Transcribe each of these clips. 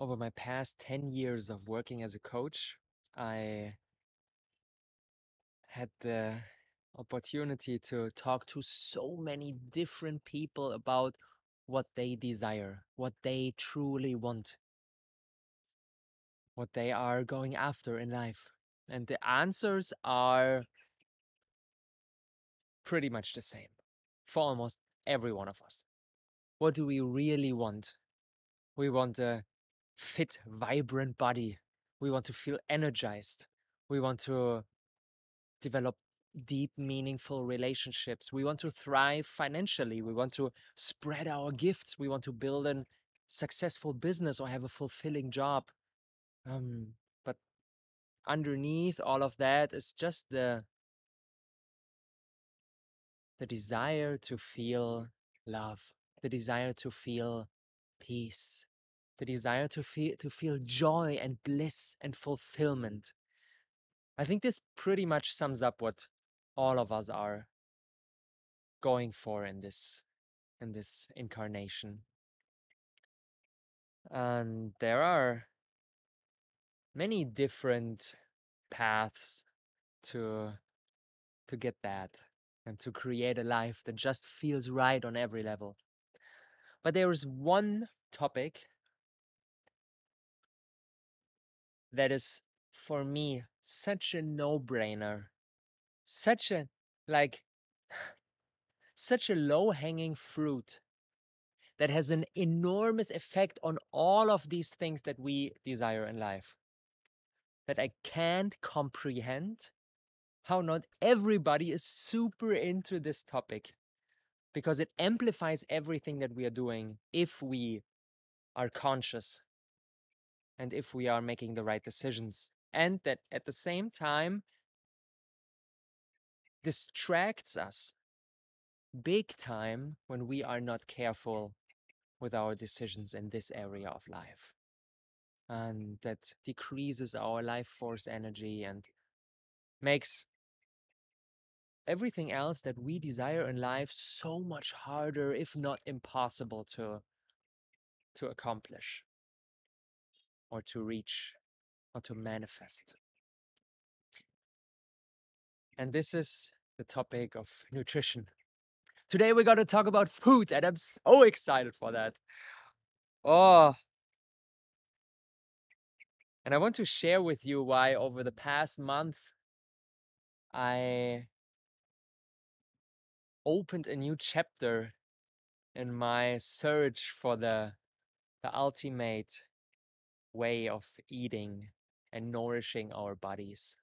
over my past 10 years of working as a coach, I had the opportunity to talk to so many different people about what they desire, what they truly want, what they are going after in life. And the answers are pretty much the same for almost every one of us. What do we really want? We want a fit, vibrant body. We want to feel energized. We want to develop deep, meaningful relationships. We want to thrive financially. We want to spread our gifts. We want to build a successful business or have a fulfilling job. But underneath all of that is just the desire to feel love, the desire to feel peace, the desire to feel joy and bliss and fulfillment. I think this pretty much sums up what all of us are going for in this incarnation. And there are many different paths to to get that and to create a life that just feels right on every level. But there is one topic that is for me such a no-brainer, such a like such a low-hanging fruit that has an enormous effect on all of these things that we desire in life, that I can't comprehend how not everybody is super into this topic, because it amplifies everything that we are doing if we are conscious and if we are making the right decisions. And that at the same time distracts us big time when we are not careful with our decisions in this area of life. And that decreases our life force energy and makes everything else that we desire in life so much harder, if not impossible, to accomplish or to reach or to manifest. And this is the topic of nutrition. Today we're going to talk about food, and I'm so excited for that. Oh, and I want to share with you why over the past month I opened a new chapter in my search for the ultimate way of eating and nourishing our bodies.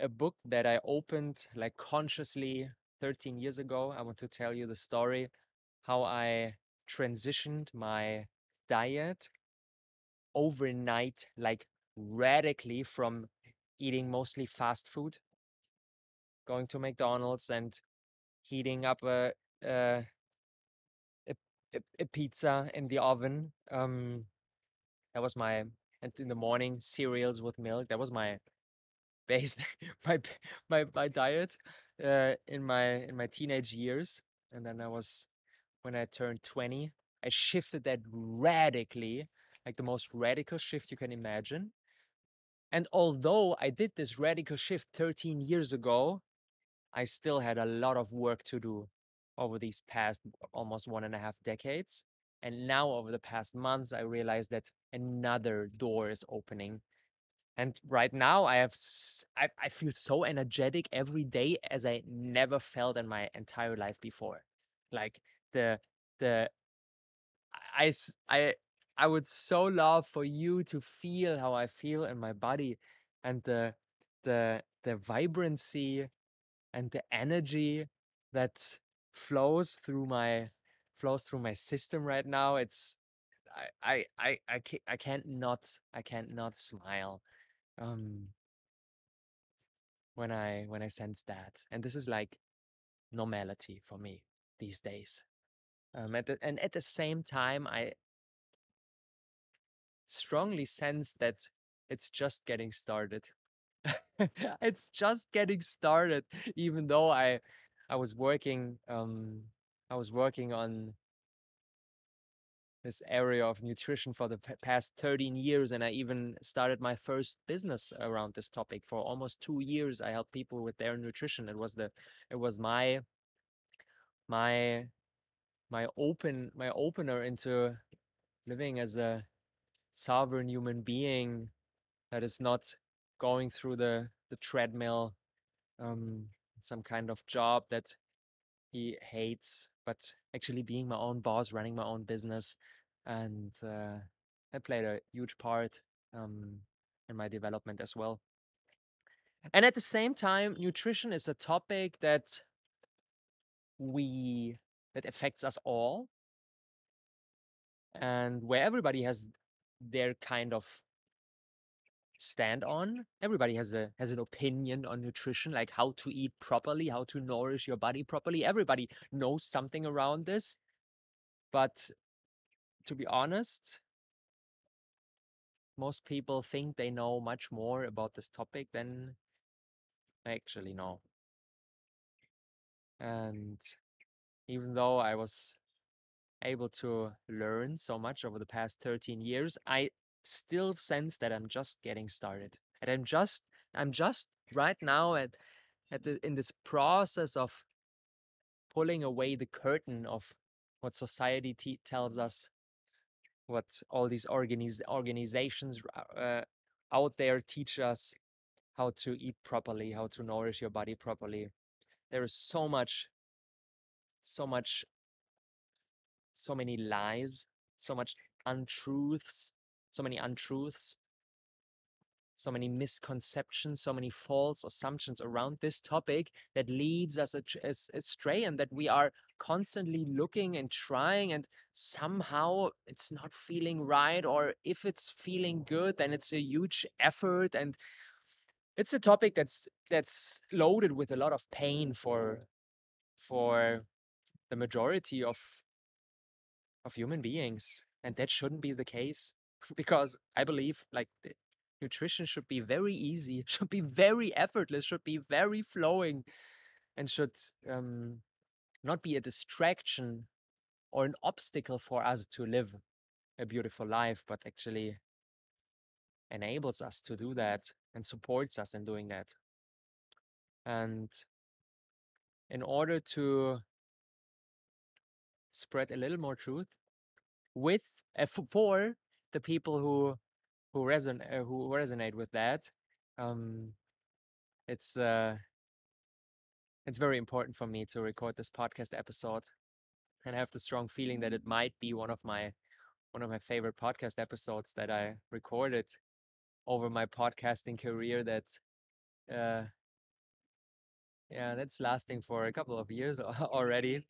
A book that I opened like consciously 13 years ago. I want to tell you the story how I transitioned my diet overnight, like radically, from eating mostly fast food, going to McDonald's and heating up a, a pizza in the oven. That was my, and in the morning cereals with milk. That was my base, my my diet in my teenage years. And then when I turned 20, I shifted that radically, like the most radical shift you can imagine. And although I did this radical shift 13 years ago, I still had a lot of work to do over these past almost 1.5 decades. And now, over the past months, I realized that another door is opening. And right now, I feel so energetic every day as I never felt in my entire life before. Like the the I s- I would so love for you to feel how I feel in my body, and the vibrancy and the energy that flows through my system right now. It's I can't not smile um when I sense that. And this is like normality for me these days. At the same time, I strongly sense that it's just getting started. It's just getting started, even though I was working on this area of nutrition for the past 13 years, and I even started my first business around this topic. For almost 2 years I helped people with their nutrition. It was my my opener into living as a sovereign human being that is not going through the treadmill, um, some kind of job that he hates, but actually being my own boss, running my own business. And that played a huge part um, in my development as well. And at the same time, nutrition is a topic we that affects us all, and where everybody has their kind of stand on. Everybody has an opinion on nutrition, like how to eat properly, how to nourish your body properly. Everybody knows something around this. But to be honest, most people think they know much more about this topic than they actually know. And even though I was able to learn so much over the past 13 years, I still sense that I'm just getting started. And I'm just right now in this process of pulling away the curtain of what society tells us, what all these organizations out there teach us, how to eat properly, how to nourish your body properly. There is so much, so many lies, so much untruths, so many untruths, so many misconceptions, so many false assumptions around this topic that leads us astray, and that we are constantly looking and trying, and somehow it's not feeling right, or if it's feeling good, then it's a huge effort. And it's a topic that's loaded with a lot of pain for the majority of human beings, and that shouldn't be the case. Because I believe, like, nutrition should be very easy, should be very effortless, should be very flowing, and should not be a distraction or an obstacle for us to live a beautiful life, but actually enables us to do that and supports us in doing that. And in order to spread a little more truth with for the people who resonate with that, um, it's it's very important for me to record this podcast episode, and I have the strong feeling that it might be one of my favorite podcast episodes that I recorded over my podcasting career. That uh, yeah, that's lasting for a couple of years already.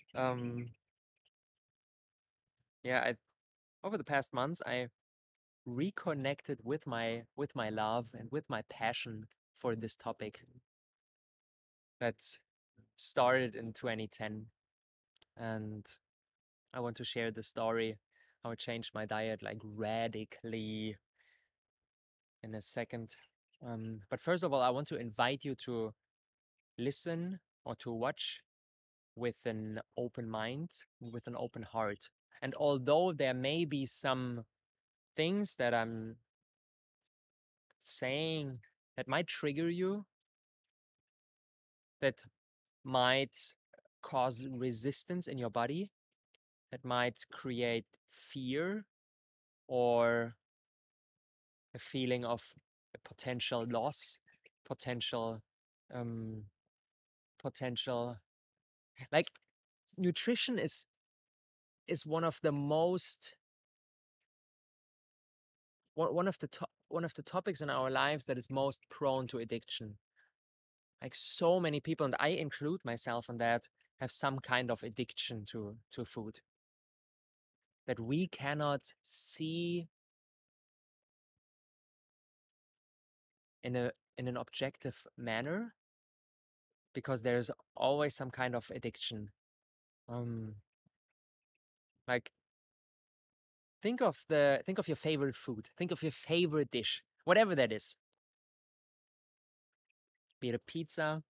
Yeah, over the past months, I reconnected with my love and with my passion for this topic that started in 2010. And I want to share the story how I changed my diet like radically in a second. But first of all, I want to invite you to listen or to watch with an open mind, with an open heart. And although there may be some things that I'm saying that might trigger you, that might cause resistance in your body, that might create fear or a feeling of a potential loss, potential, um, potential, like, nutrition is one of the topics in our lives that is most prone to addiction. Like, so many people, and I include myself in that, have some kind of addiction to food that we cannot see in an objective manner, because there's always some kind of addiction. Um, like, think of your favorite food. Think of your favorite dish, whatever that is. Be it a pizza,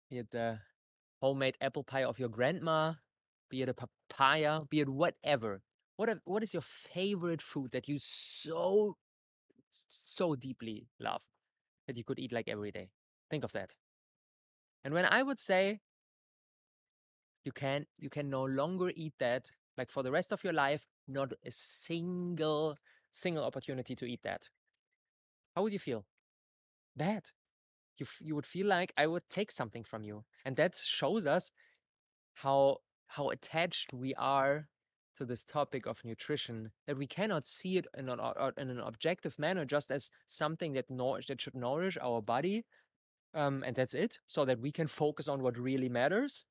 be it the homemade apple pie of your grandma, be it a papaya, be it whatever. What is your favorite food that you so deeply love that you could eat like every day? Think of that. And when I would say you can no longer eat that like for the rest of your life, not a single opportunity to eat that. How would you feel? Bad. You would feel like I would take something from you. And that shows us how attached we are to this topic of nutrition, that we cannot see it in an objective manner, just as something that should nourish our body, and that's it, so that we can focus on what really matters,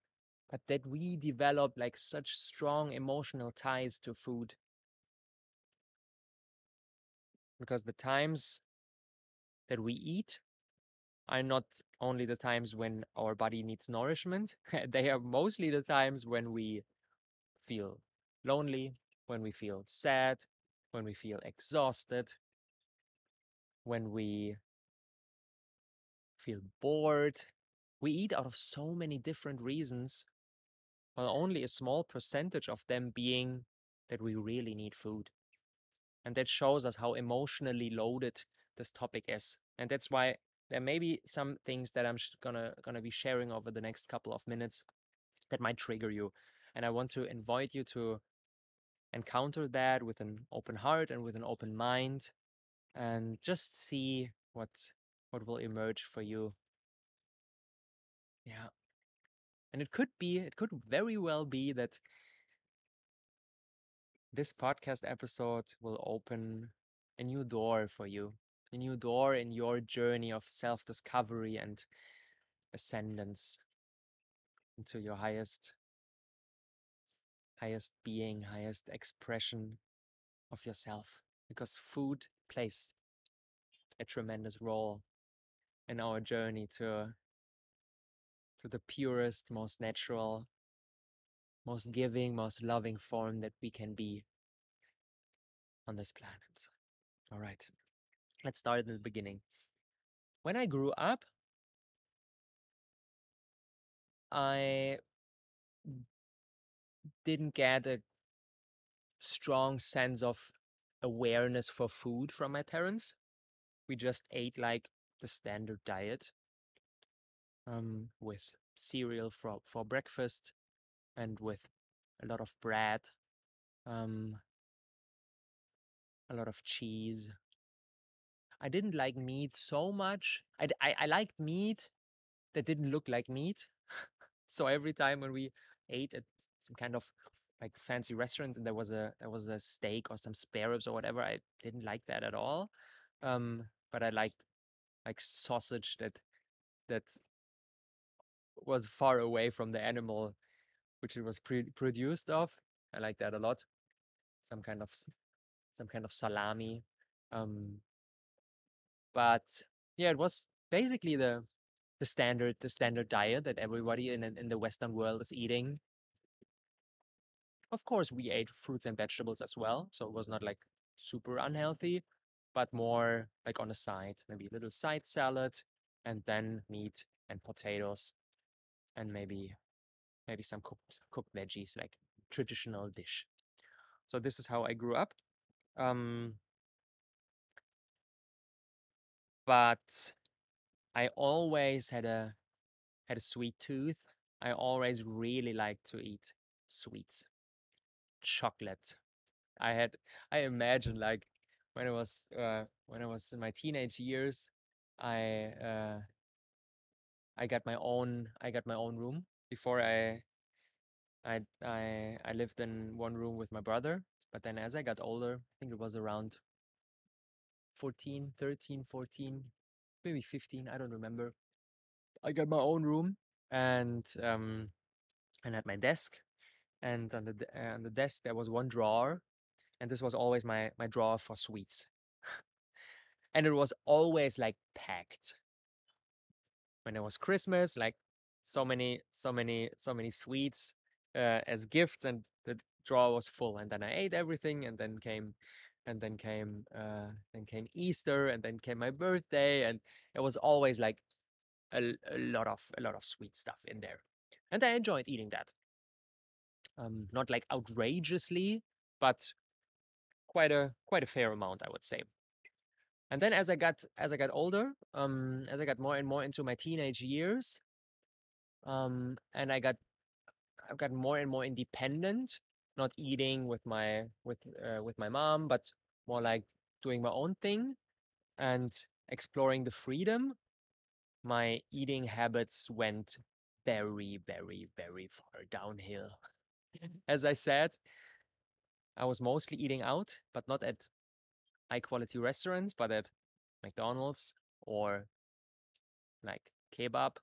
but that we develop like such strong emotional ties to food, because the times that we eat are not only the times when our body needs nourishment, they are mostly the times when we feel lonely, when we feel sad, when we feel exhausted, when we feel bored. We eat out of so many different reasons, while only a small percentage of them being that we really need food. And that shows us how emotionally loaded this topic is. And that's why there may be some things that I'm gonna be sharing over the next couple of minutes that might trigger you. And I want to invite you to encounter that with an open heart and with an open mind, and just see what will emerge for you. Yeah. And it could very well be that this podcast episode will open a new door for you, a new door in your journey of self-discovery and ascendance into your highest being, highest expression of yourself. Because food plays a tremendous role in our journey to the purest, most natural, most giving, most loving form that we can be on this planet. All right, let's start at the beginning. When I grew up, I didn't get a strong sense of awareness for food from my parents. We just ate like the standard diet, with cereal for breakfast and with a lot of bread, um, a lot of cheese. I didn't like meat so much. I liked meat that didn't look like meat. So every time when we ate at some kind of like fancy restaurant and there was a steak or some spare ribs or whatever, I didn't like that at all. But I liked like sausage that was far away from the animal which it was produced of. I like that a lot. Some kind of some kind of salami. Um, but yeah, it was basically the standard diet that everybody in the Western world is eating. Of course, we ate fruits and vegetables as well, so it was not like super unhealthy, but more like on the side, maybe a little side salad, and then meat and potatoes, and maybe some cooked veggies, like traditional dish. So this is how I grew up. Um, but I always had a sweet tooth. I always really liked to eat sweets, chocolate. I had I imagine like when I was in my teenage years, I uh I got my own room. Before I lived in one room with my brother, but then as I got older, I think it was around 14, 13, 14, maybe 15, I don't remember. I got my own room, and had my desk, and on the desk there was one drawer, and this was always my drawer for sweets. And it was always like packed. When it was Christmas, like so many sweets as gifts, and the drawer was full. And then I ate everything, and then came Easter, and then came my birthday, and it was always like a lot of sweet stuff in there, and I enjoyed eating that. Not like outrageously, but quite a fair amount, I would say. And then as I got older, as I got more and more into my teenage years, and I've gotten more and more independent, not eating with my mom, but more like doing my own thing and exploring the freedom. My eating habits went very, very, very far downhill. As I said, I was mostly eating out, but not at high quality restaurants, but at McDonald's or like kebab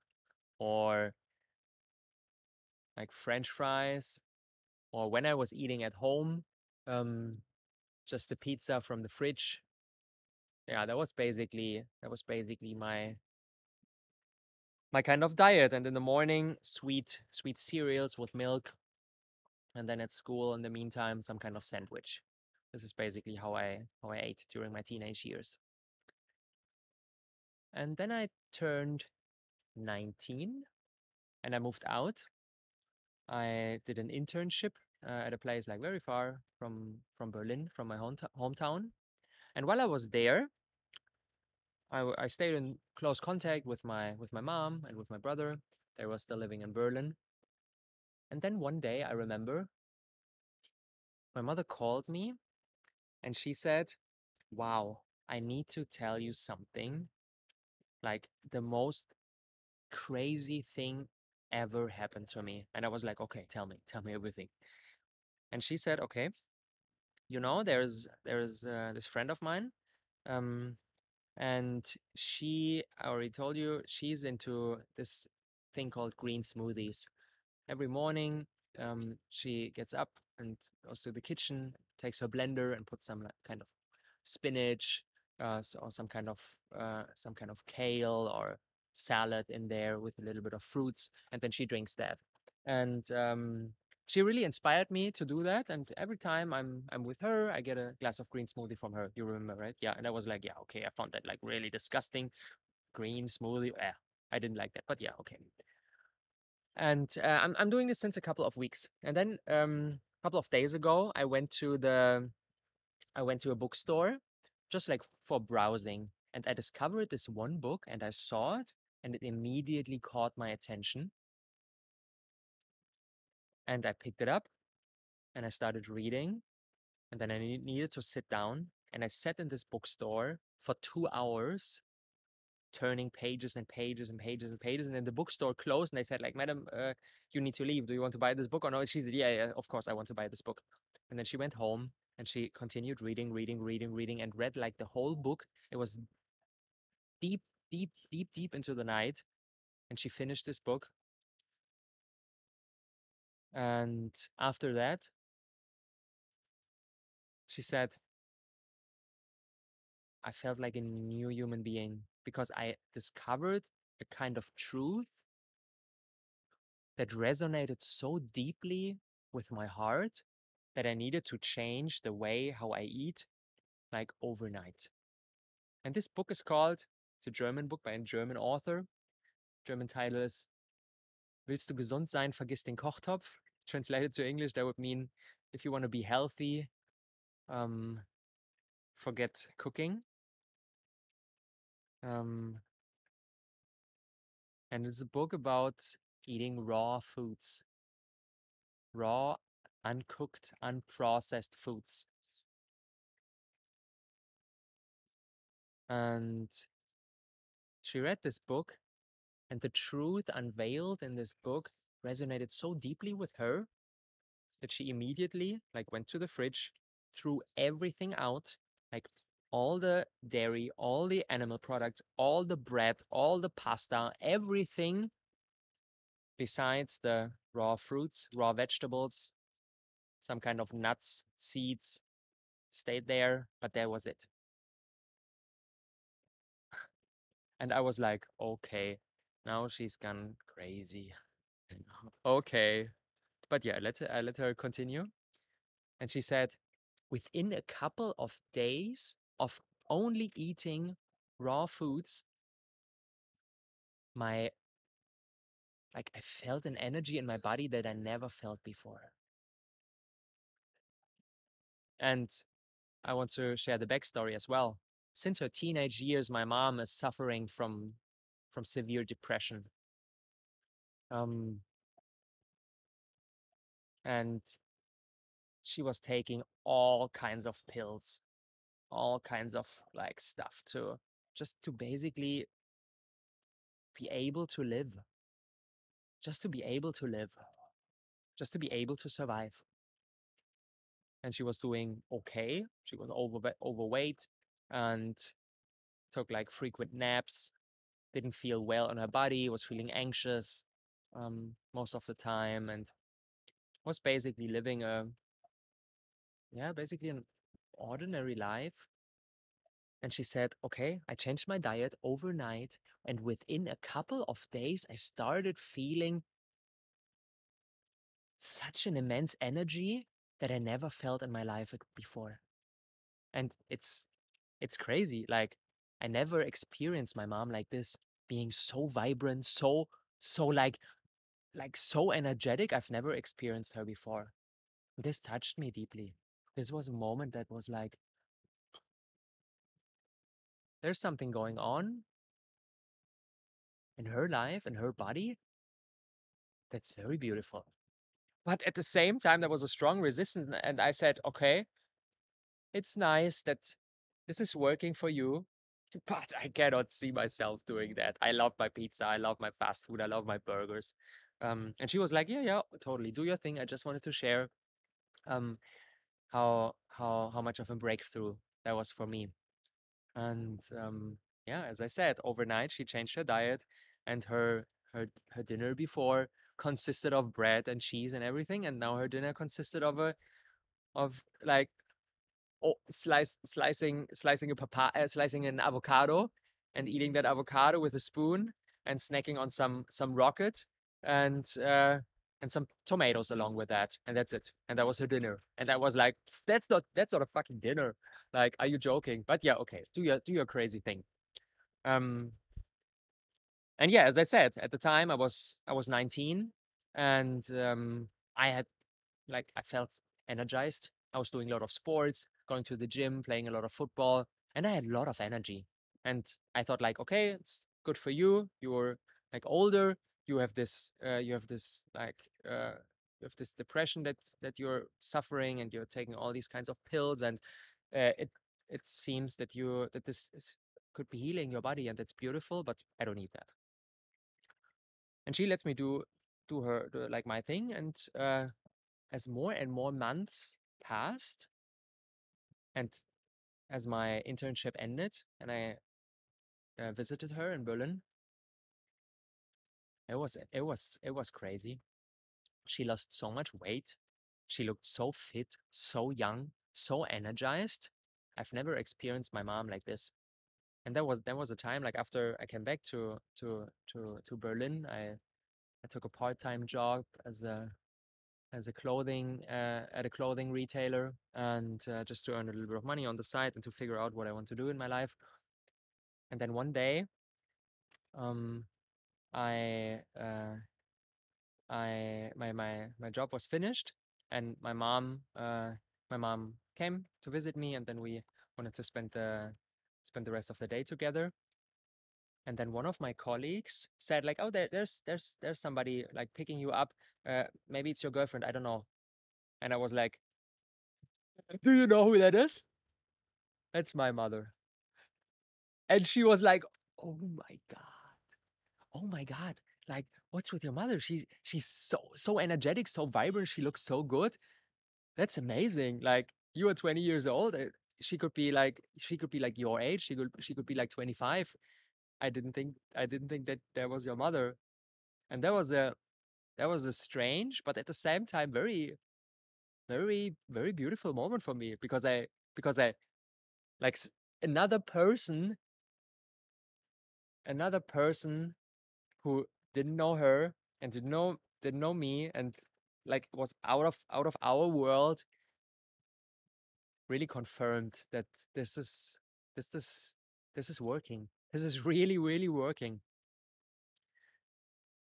or like French fries, or when I was eating at home, um, just the pizza from the fridge. Yeah, that was basically my kind of diet. And in the morning, sweet cereals with milk, and then at school in the meantime, some kind of sandwich. This is basically how I ate during my teenage years. And then I turned 19 and I moved out. I did an internship at a place like very far from Berlin, from my hometown. And while I was there, I stayed in close contact with my mom and with my brother. They were still living in Berlin. And then one day, I remember my mother called me and she said, "Wow, I need to tell you something. Like the most crazy thing ever happened to me." And I was like, "Okay, tell me everything." And she said, "Okay, there's this friend of mine, um, and I already told you, she's into this thing called green smoothies. Every morning, she gets up and goes to the kitchen, takes her blender and puts some like, kind of spinach, or some kind of kale or salad in there with a little bit of fruits, and then she drinks that. And she really inspired me to do that. And every time I'm with her, I get a glass of green smoothie from her. You remember, right? Yeah. And I was like, yeah, okay. I found that like really disgusting. Green smoothie. Yeah, I didn't like that, but yeah, okay. And I'm doing this since a couple of weeks. And then a couple of days ago, I went to a bookstore just like for browsing, and I discovered this one book and I saw it and it immediately caught my attention, and I picked it up and I started reading, and then I needed to sit down, and I sat in this bookstore for 2 hours turning pages and pages and pages and pages, and then the bookstore closed and they said like, "Madam, you need to leave. Do you want to buy this book or no?" She said, "Yeah, yeah, of course I want to buy this book." And then she went home and she continued reading and read like the whole book. It was deep, deep, deep, deep into the night, and she finished this book. And after that, she said, "I felt like a new human being because I discovered a kind of truth that resonated so deeply with my heart that I needed to change the way how I eat, like overnight." And this book is called, it's a German book by a German author. German title is "Willst du gesund sein, vergiss den Kochtopf." Translated to English, that would mean, if you want to be healthy, um, forget cooking. Um, and it's a book about eating raw foods, raw, uncooked, unprocessed foods. And she read this book, and the truth unveiled in this book resonated so deeply with her that she immediately like went to the fridge, threw everything out, like all the dairy, all the animal products, all the bread, all the pasta, everything besides the raw fruits, raw vegetables, some kind of nuts, seeds, stayed there, but that was it. And I was like, okay, now she's gone crazy. Okay. But yeah, I let her continue. And she said, within a couple of days of only eating raw foods, my I felt an energy in my body that I never felt before. And I want to share the backstory as well. Since her teenage years, my mom is suffering from severe depression. Um, and she was taking all kinds of pills, all kinds of like stuff to just to basically be able to live, just to be able to live, just to be able to survive. And she was doing okay. She was overweight and took like frequent naps, didn't feel well in her body, was feeling anxious most of the time, and was basically living basically an ordinary life. And she said, okay, I changed my diet overnight. And within a couple of days, I started feeling such an immense energy that I never felt in my life before. And it's crazy. Like I never experienced my mom like this, being so vibrant, so like so energetic. I've never experienced her before. This touched me deeply. This was a moment that was like, there's something going on in her life, in her body, that's very beautiful. But at the same time, there was a strong resistance. And I said, okay, it's nice that this is working for you, but I cannot see myself doing that. I love my pizza. I love my fast food. I love my burgers. And she was like, yeah, yeah, totally. Do your thing. I just wanted to share um, how much of a breakthrough that was for me. And yeah, as I said, overnight she changed her diet, and her dinner before consisted of bread and cheese and everything, and now her dinner consisted of like slicing an avocado and eating that avocado with a spoon and snacking on some rocket and uh and some tomatoes along with that, and that's it. And that was her dinner, and I was like, that's not a fucking dinner. Like, are you joking? But yeah, okay, do your crazy thing. um and yeah, as I said, at the time I was 19, and I had like I felt energized. I was doing a lot of sports, going to the gym, playing a lot of football, and I had a lot of energy. And I thought like, okay, it's good for you. You're like older. You have this like you have this depression that you're suffering, and you're taking all these kinds of pills, and it seems that could be healing your body, and that's beautiful. But I don't need that. And she lets me do like my thing, and as more and more months passed, and as my internship ended, and I visited her in Berlin, it was crazy. She lost so much weight. She looked so fit, so young, so energized. I've never experienced my mom like this. And there was a time like after I came back to Berlin, I took a part-time job as a clothing at a clothing retailer, and just to earn a little bit of money on the side and to figure out what I want to do in my life. And then one day, um, I my job was finished, and my mom came to visit me, and then we wanted to spend the rest of the day together. And then one of my colleagues said like, "Oh, there's somebody like picking you up. Maybe it's your girlfriend. I don't know." And I was like, "Do you know who that is?" That's my mother. And she was like, "Oh my God. Oh my God. Like, what's with your mother? She's so energetic, so vibrant. She looks so good. That's amazing. Like, you are 20 years old. She could be like your age. She could be like 25. I didn't think that that was your mother." And that was a strange, but at the same time very, very, very beautiful moment for me, because I like another person who didn't know her and didn't know me, and like was out of our world, really confirmed that this is this is this is working. This is really, really working.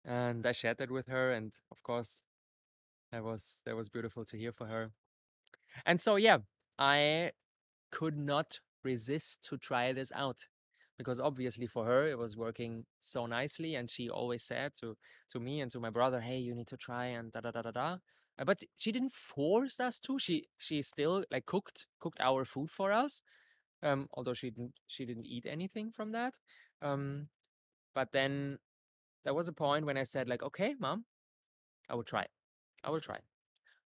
And I shared that with her, and of course that was beautiful to hear for her. And so yeah, I could not resist to try this out because obviously for her it was working so nicely, and she always said to me and to my brother, "Hey, you need to try," and da da da da da. But she didn't force us to. She still like cooked our food for us. Although she didn't eat anything from that. Um, but then there was a point when I said like, "Okay, mom, I will try. I will try."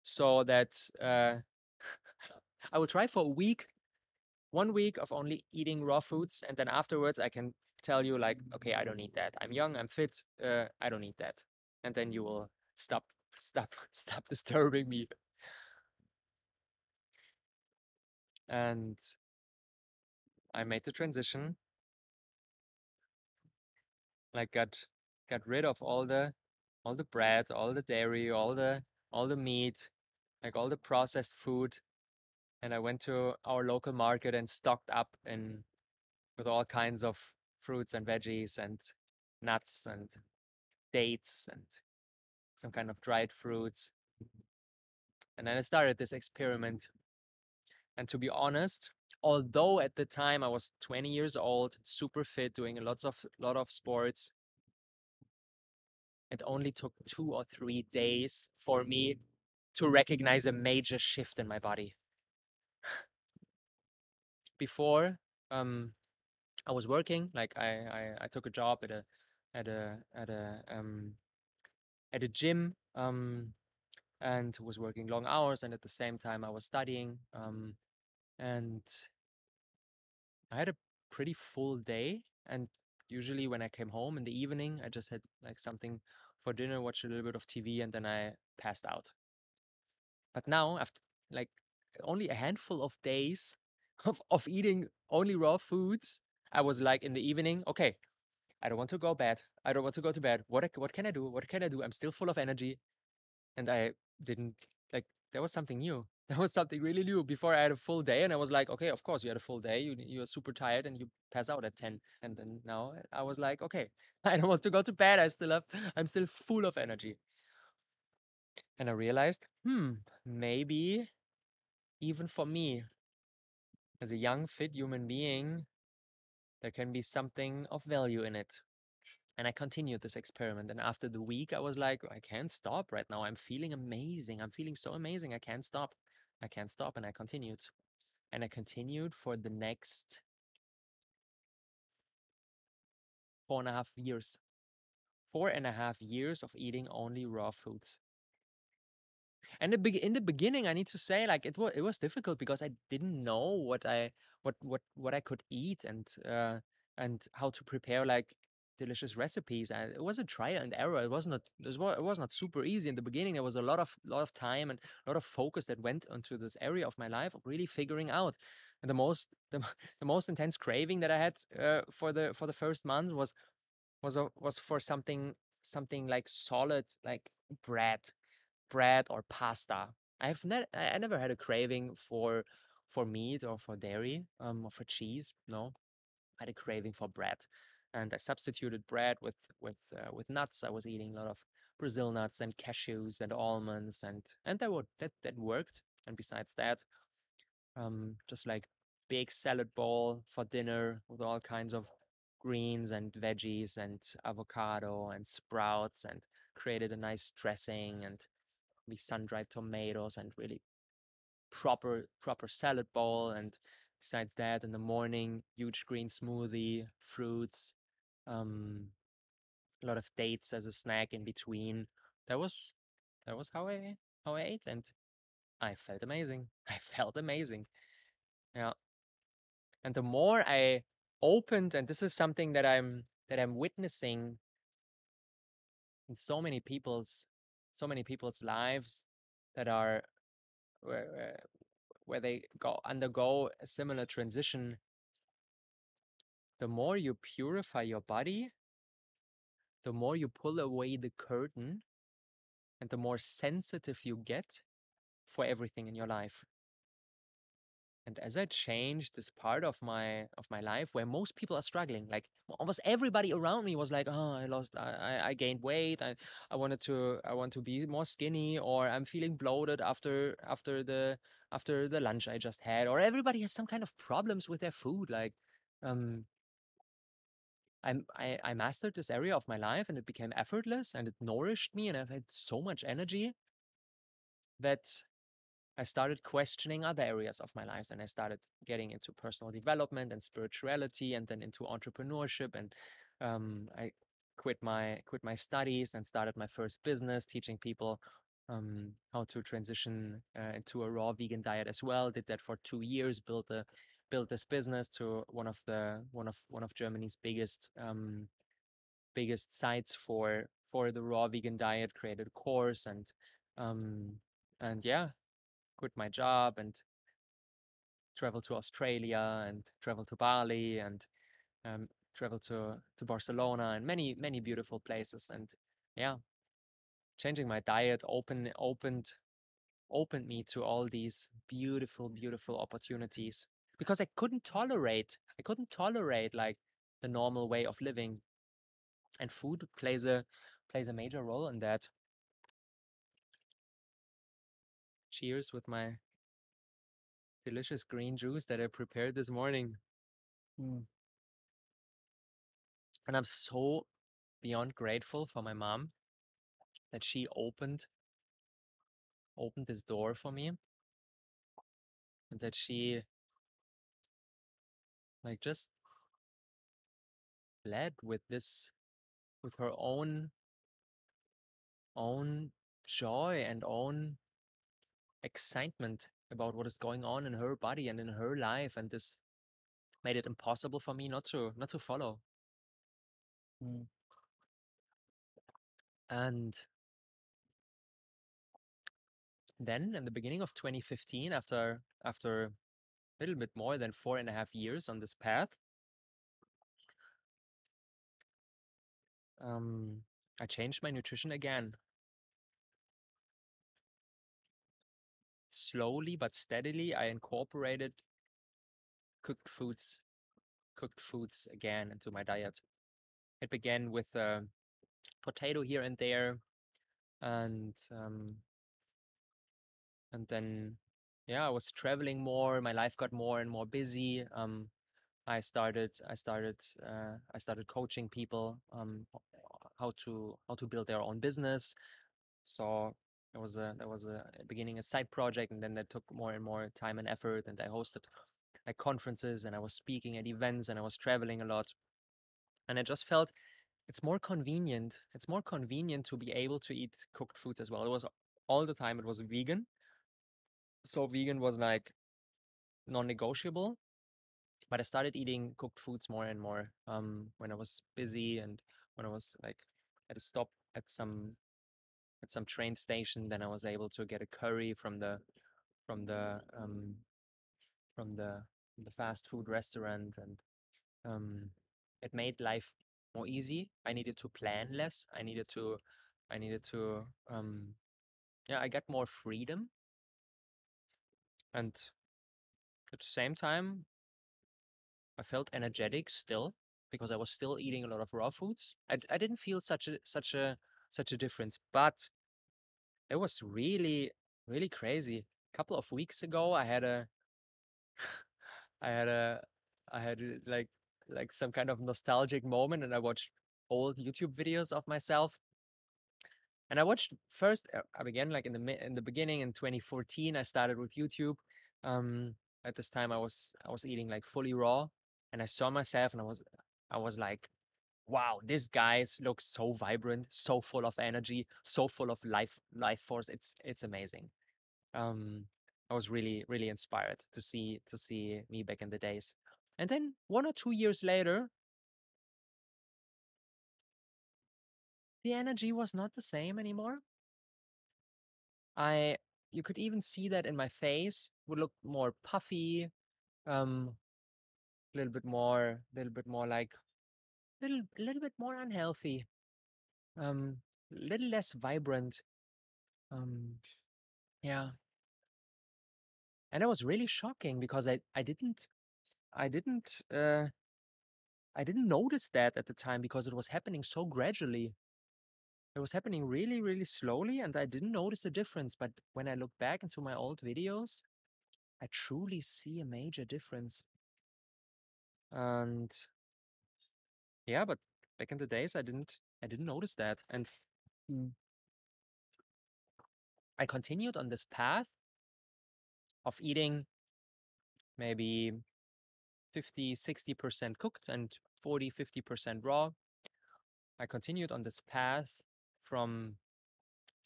So that I will try for a week, 1 week of only eating raw foods, and then afterwards I can tell you like, okay, I don't need that. I'm young, I'm fit. I don't need that, and then you will stop disturbing me. And I made the transition, like got rid of all the bread, all the dairy, all the meat, like all the processed food, and I went to our local market and stocked up in with all kinds of fruits and veggies and nuts and dates and some kind of dried fruits. And then I started this experiment. And to be honest, although at the time I was 20 years old, super fit, doing a lot of sports, it only took 2 or 3 days for me to recognize a major shift in my body. Before, I was working, like I took a job at a at a at a gym, and was working long hours, and at the same time I was studying, and I had a pretty full day. And usually when I came home in the evening, I just had like something for dinner, watched a little bit of TV, and then I passed out. But now, after like only a handful of days of eating only raw foods, I was like in the evening, okay, I don't want to go bed. I don't want to go to bed. What can I do? What can I do? I'm still full of energy. And I didn't like there was something new. There was something really new. Before I had a full day, and I was like, okay, of course you had a full day. You're super tired and you pass out at 10. And then now I was like, okay, I don't want to go to bed. I'm still full of energy. And I realized, maybe even for me, as a young, fit human being, there can be something of value in it. And I continued this experiment. And after the week, I was like, I can't stop right now. I'm feeling amazing. I'm feeling so amazing. I can't stop. I can't stop. And I continued. And I continued for the next 4.5 years. 4.5 years of eating only raw foods. And in the beginning, I need to say, like it was difficult because I didn't know what I could eat, and how to prepare like delicious recipes. And it was a trial and error. It was not super easy in the beginning. There was a lot of time and a lot of focus that went into this area of my life of really figuring out. And the most intense craving that I had for the first month was for something like solid, like bread or pasta. I never had a craving for meat or for dairy, or for cheese. No, I had a craving for bread, and I substituted bread with nuts. I was eating a lot of Brazil nuts and cashews and almonds, and that worked. And besides that, just like big salad bowl for dinner with all kinds of greens and veggies and avocado and sprouts, and created a nice dressing and these sun-dried tomatoes and really proper salad bowl. And besides that, in the morning, huge green smoothie, fruits, um, a lot of dates as a snack in between. That was how I ate, and I felt amazing. I felt amazing. Yeah. And the more I opened, and this is something that I'm witnessing in so many people's lives that are where, where they undergo a similar transition, the more you purify your body, the more you pull away the curtain, and the more sensitive you get for everything in your life. And as I changed this part of my life where most people are struggling, like almost everybody around me was like, "Oh, I gained weight. I want to be more skinny, or I'm feeling bloated after the lunch I just had." Or everybody has some kind of problems with their food. Like, um, I mastered this area of my life, and it became effortless, and it nourished me, and I've had so much energy that I started questioning other areas of my life, and I started getting into personal development and spirituality, and then into entrepreneurship. And I quit my studies and started my first business, teaching people how to transition into a raw vegan diet as well. Did that for 2 years. Built this business to one of Germany's biggest sites for the raw vegan diet. Created a course um, and yeah, quit my job and travel to Australia and travel to Bali and um, travel to Barcelona and many beautiful places. And yeah, changing my diet opened me to all these beautiful opportunities because I couldn't tolerate like the normal way of living, and food plays a major role in that. Cheers with my delicious green juice that I prepared this morning. Mm. And I'm so beyond grateful for my mom that she opened this door for me, and that she like just led with this, with her own joy and own excitement about what is going on in her body and in her life, and this made it impossible for me not to follow. Mm. And then in the beginning of 2015, after a little bit more than 4.5 years on this path, I changed my nutrition again. Slowly but steadily, I incorporated cooked foods, cooked foods again into my diet. It began with potato here and there, and then yeah, I was traveling more. My life got more and more busy. I started coaching people how to build their own business. So there was a beginning a side project, and then that took more and more time and effort. And I hosted like conferences, and I was speaking at events, and I was traveling a lot. And I just felt it's more convenient. It's more convenient to be able to eat cooked foods as well. It was all the time. It was vegan, so vegan was like non-negotiable. But I started eating cooked foods more and more when I was busy, and when I was like at a stop at some train station. Then I was able to get a curry from the um, from the from the fast food restaurant, and um, it made life more easy. I needed to plan less. I needed to yeah, I got more freedom, and at the same time I felt energetic still because I was still eating a lot of raw foods. I didn't feel such a difference, but it was really crazy. A couple of weeks ago, I had a, I had like some kind of nostalgic moment, and I watched old YouTube videos of myself. And I watched first. I began like in the beginning in 2014. I started with YouTube. Um, at this time, I was eating like fully raw, and I saw myself, and I was like, wow, this guy looks so vibrant, so full of energy, so full of life force. It's amazing. Um, I was really inspired to see me back in the days. And then 1 or 2 years later, the energy was not the same anymore. I You could even see that in my face. Would look more puffy, um, a little bit more like little bit more unhealthy, um, little less vibrant. Um, yeah, And it was really shocking because I didn't I didn't notice that at the time because it was happening so gradually. It was happening really, really slowly, and I didn't notice the difference. But when I look back into my old videos, I truly see a major difference. And yeah, but back in the days, I didn't notice that. And mm, I continued on this path of eating maybe 50, 60% cooked and 40, 50% raw. I continued on this path from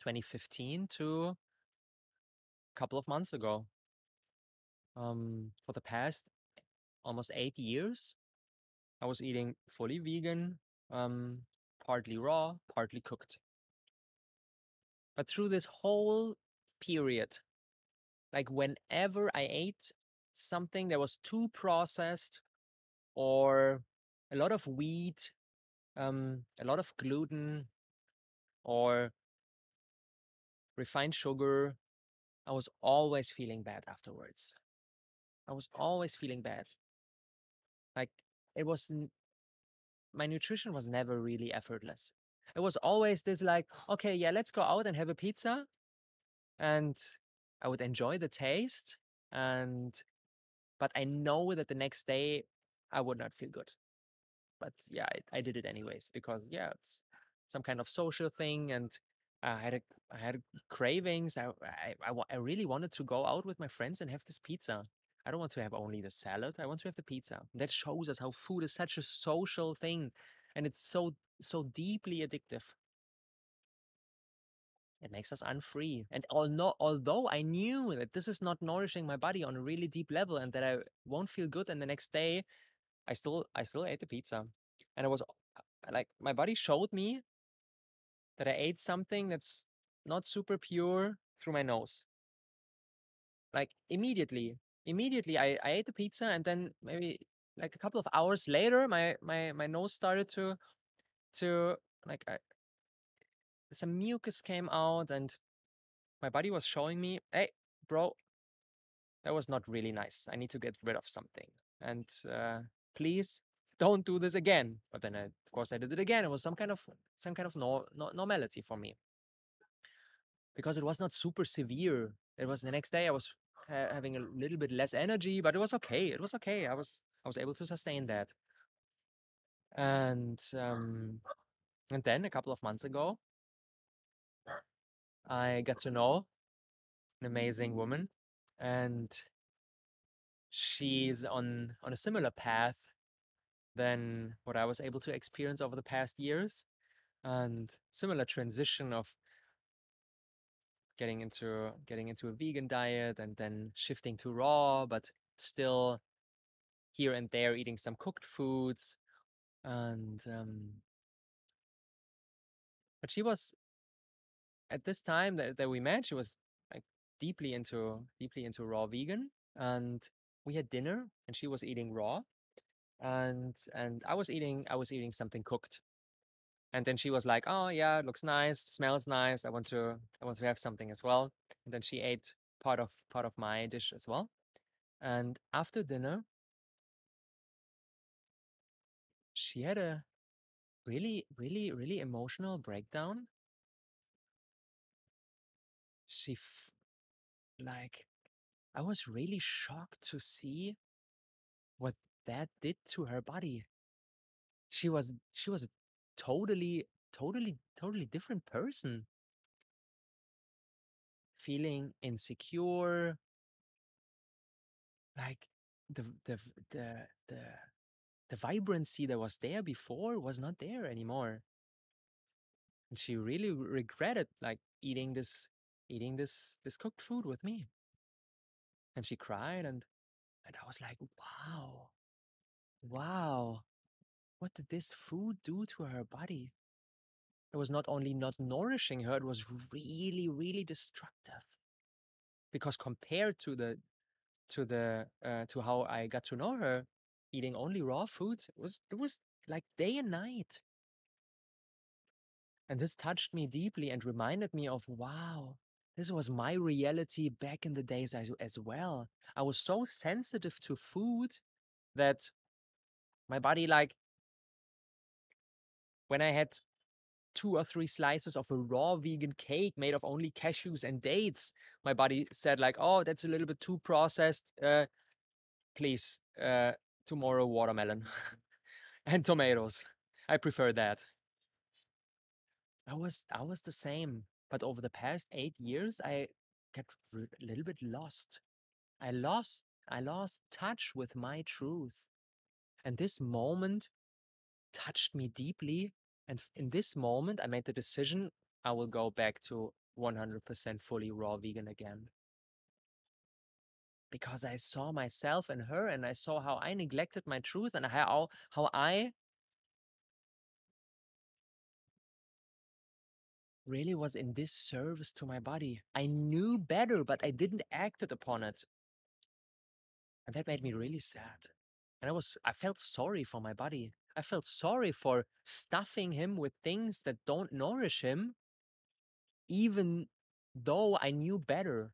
2015 to a couple of months ago. For the past almost 8 years, I was eating fully vegan, um, partly raw, partly cooked. But through this whole period, like whenever I ate something that was too processed or a lot of wheat, a lot of gluten or refined sugar, I was always feeling bad afterwards. I was always feeling bad. Like it was my nutrition was never really effortless. It was always this like, okay, yeah, let's go out and have a pizza. And I would enjoy the taste. And, but I know that the next day I would not feel good. But yeah, I did it anyways because yeah, it's some kind of social thing. And I had cravings. I really wanted to go out with my friends and have this pizza. I don't want to have only the salad. I want to have the pizza. That shows us how food is such a social thing, and it's so deeply addictive. It makes us unfree. And although I knew that this is not nourishing my body on a really deep level and that I won't feel good, and the next day I still ate the pizza, and it was like my body showed me that I ate something that's not super pure through my nose. Like immediately I ate the pizza, and then maybe like a couple of hours later, my nose started to like some mucus came out, and my body was showing me, hey, bro, that was not really nice. I need to get rid of something, and please don't do this again. But then of course I did it again. It was some kind of normality for me because it was not super severe. It was the next day I was having a little bit less energy, but it was okay. It was okay. I was able to sustain that. And then a couple of months ago, I got to know an amazing woman, and she's on a similar path than what I was able to experience over the past years, and similar transition of getting into a vegan diet and then shifting to raw, but still here and there eating some cooked foods. And but she was at this time that we met, she was like deeply into raw vegan, and we had dinner, and she was eating raw, and I was eating something cooked. And then she was like, "Oh yeah, it looks nice, smells nice. I want to have something as well." And then she ate part of my dish as well. And after dinner, she had a really emotional breakdown. She like I was really shocked to see what that did to her body. She was a totally different person, feeling insecure, like the the the the the vibrancy that was there before was not there anymore. And she really regretted like eating this cooked food with me. And she cried, and I was like, wow, wow, what did this food do to her body? It was not only not nourishing her, it was really destructive. Because compared to how I got to know her, eating only raw foods, it was like day and night. And this touched me deeply and reminded me of, wow, this was my reality back in the days as well. I was so sensitive to food that my body, like, when I had 2 or 3 slices of a raw vegan cake made of only cashews and dates, my body said, like, oh, that's a little bit too processed. Please, tomorrow watermelon and tomatoes. I prefer that. I was the same, but over the past 8 years, I got a little bit lost. I lost touch with my truth, and this moment touched me deeply. And in this moment, I made the decision I will go back to 100% fully raw vegan again. Because I saw myself in her, and I saw how I neglected my truth, and how I really was in this service to my body. I knew better, but I didn't act it upon it. And that made me really sad. And I felt sorry for my body. I felt sorry for stuffing him with things that don't nourish him, even though I knew better.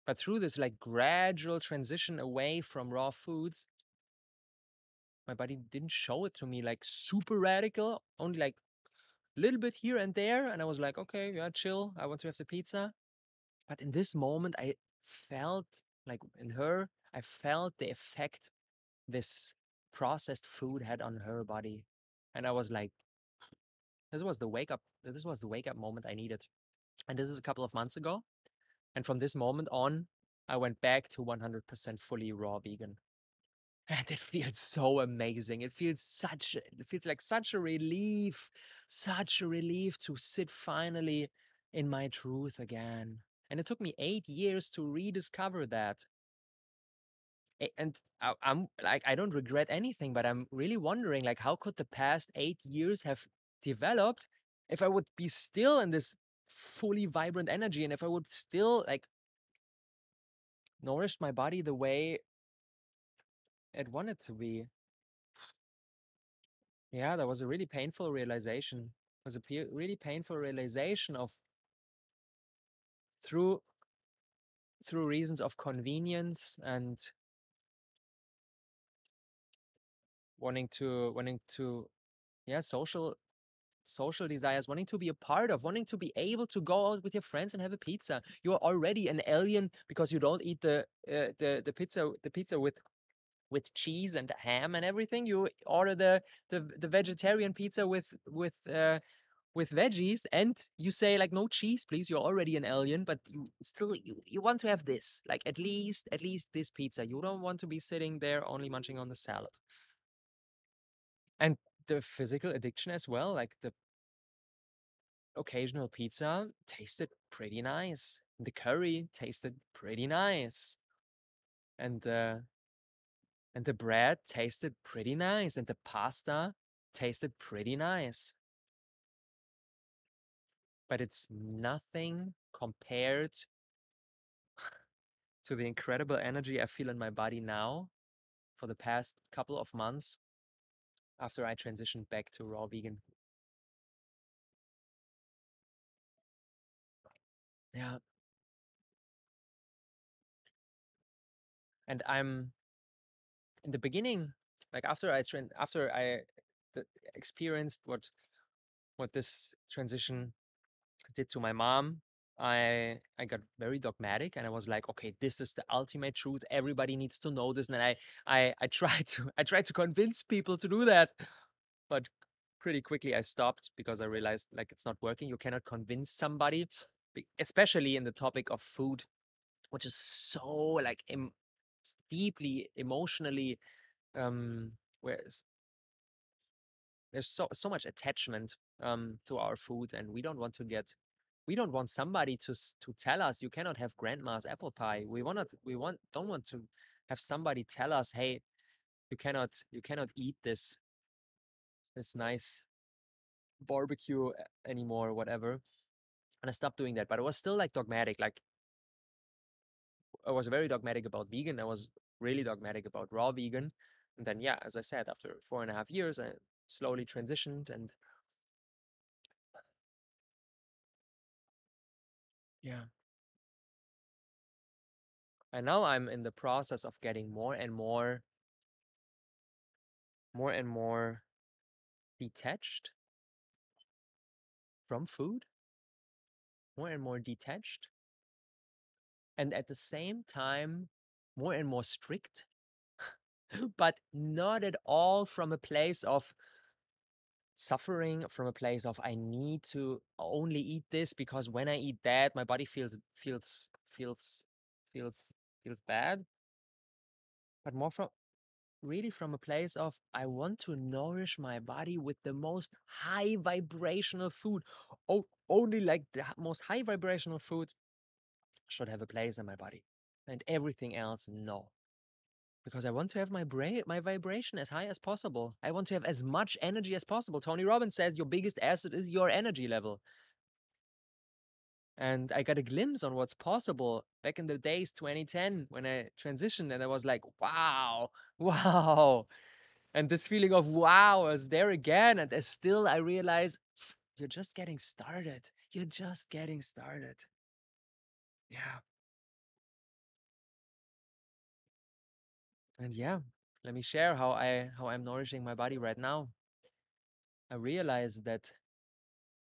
But through this like gradual transition away from raw foods, my body didn't show it to me like super radical, only like a little bit here and there. And I was like, okay, yeah, chill. I want to have the pizza. But in this moment, I felt like in her, I felt the effect this processed food had on her body. And I was like, this was the wake up moment I needed. And this is a couple of months ago. And from this moment on, I went back to 100% fully raw vegan. And it feels so amazing. It feels like such a relief to sit finally in my truth again. And it took me 8 years to rediscover that. And I'm like, I don't regret anything, but I'm really wondering, like, how could the past 8 years have developed if I would be still in this fully vibrant energy, and if I would still like nourish my body the way it wanted to be. Yeah, that was a really painful realization. It was a really painful realization of through reasons of convenience and wanting to yeah, social desires, wanting to be a part of, wanting to be able to go out with your friends and have a pizza. You're already an alien because you don't eat the pizza with cheese and ham and everything. You order the vegetarian pizza with veggies, and you say like, no cheese please. You're already an alien, but you want to have this, like, at least this pizza. You don't want to be sitting there only munching on the salad. And the physical addiction as well, like the occasional pizza tasted pretty nice, the curry tasted pretty nice, and the bread tasted pretty nice, and the pasta tasted pretty nice. But it's nothing compared to the incredible energy I feel in my body now for the past couple of months after I transitioned back to raw vegan. Yeah. And I'm in the beginning, like after I experienced what this transition did to my mom, I got very dogmatic, and I was like, okay, this is the ultimate truth. Everybody needs to know this. And I tried to I tried to convince people to do that, but pretty quickly I stopped because I realized like it's not working. You cannot convince somebody, especially in the topic of food, which is so like deeply emotionally where there's so much attachment to our food, and we don't want somebody to tell us you cannot have grandma's apple pie. We don't want to have somebody tell us, hey, you cannot eat this nice barbecue anymore or whatever. And I stopped doing that, but I was still like dogmatic. Like, I was very dogmatic about vegan. I was really dogmatic about raw vegan. And then, yeah, as I said, after 4.5 years, I slowly transitioned. And Yeah. And now I'm in the process of getting more and more detached from food, more and more detached, and at the same time, more and more strict, but not at all from a place of suffering, from a place of I need to only eat this because when I eat that, my body feels feels bad, but more from really from a place of I want to nourish my body with the most high vibrational food. Oh, only like the most high vibrational food should have a place in my body, and everything else, no. Because I want to have my vibration as high as possible. I want to have as much energy as possible. Tony Robbins says your biggest asset is your energy level. And I got a glimpse on what's possible back in the days 2010 when I transitioned, and I was like, wow, wow. And this feeling of wow is there again. And as still I realize you're just getting started. You're just getting started. Yeah. And yeah, let me share how I'm nourishing my body right now. I realize that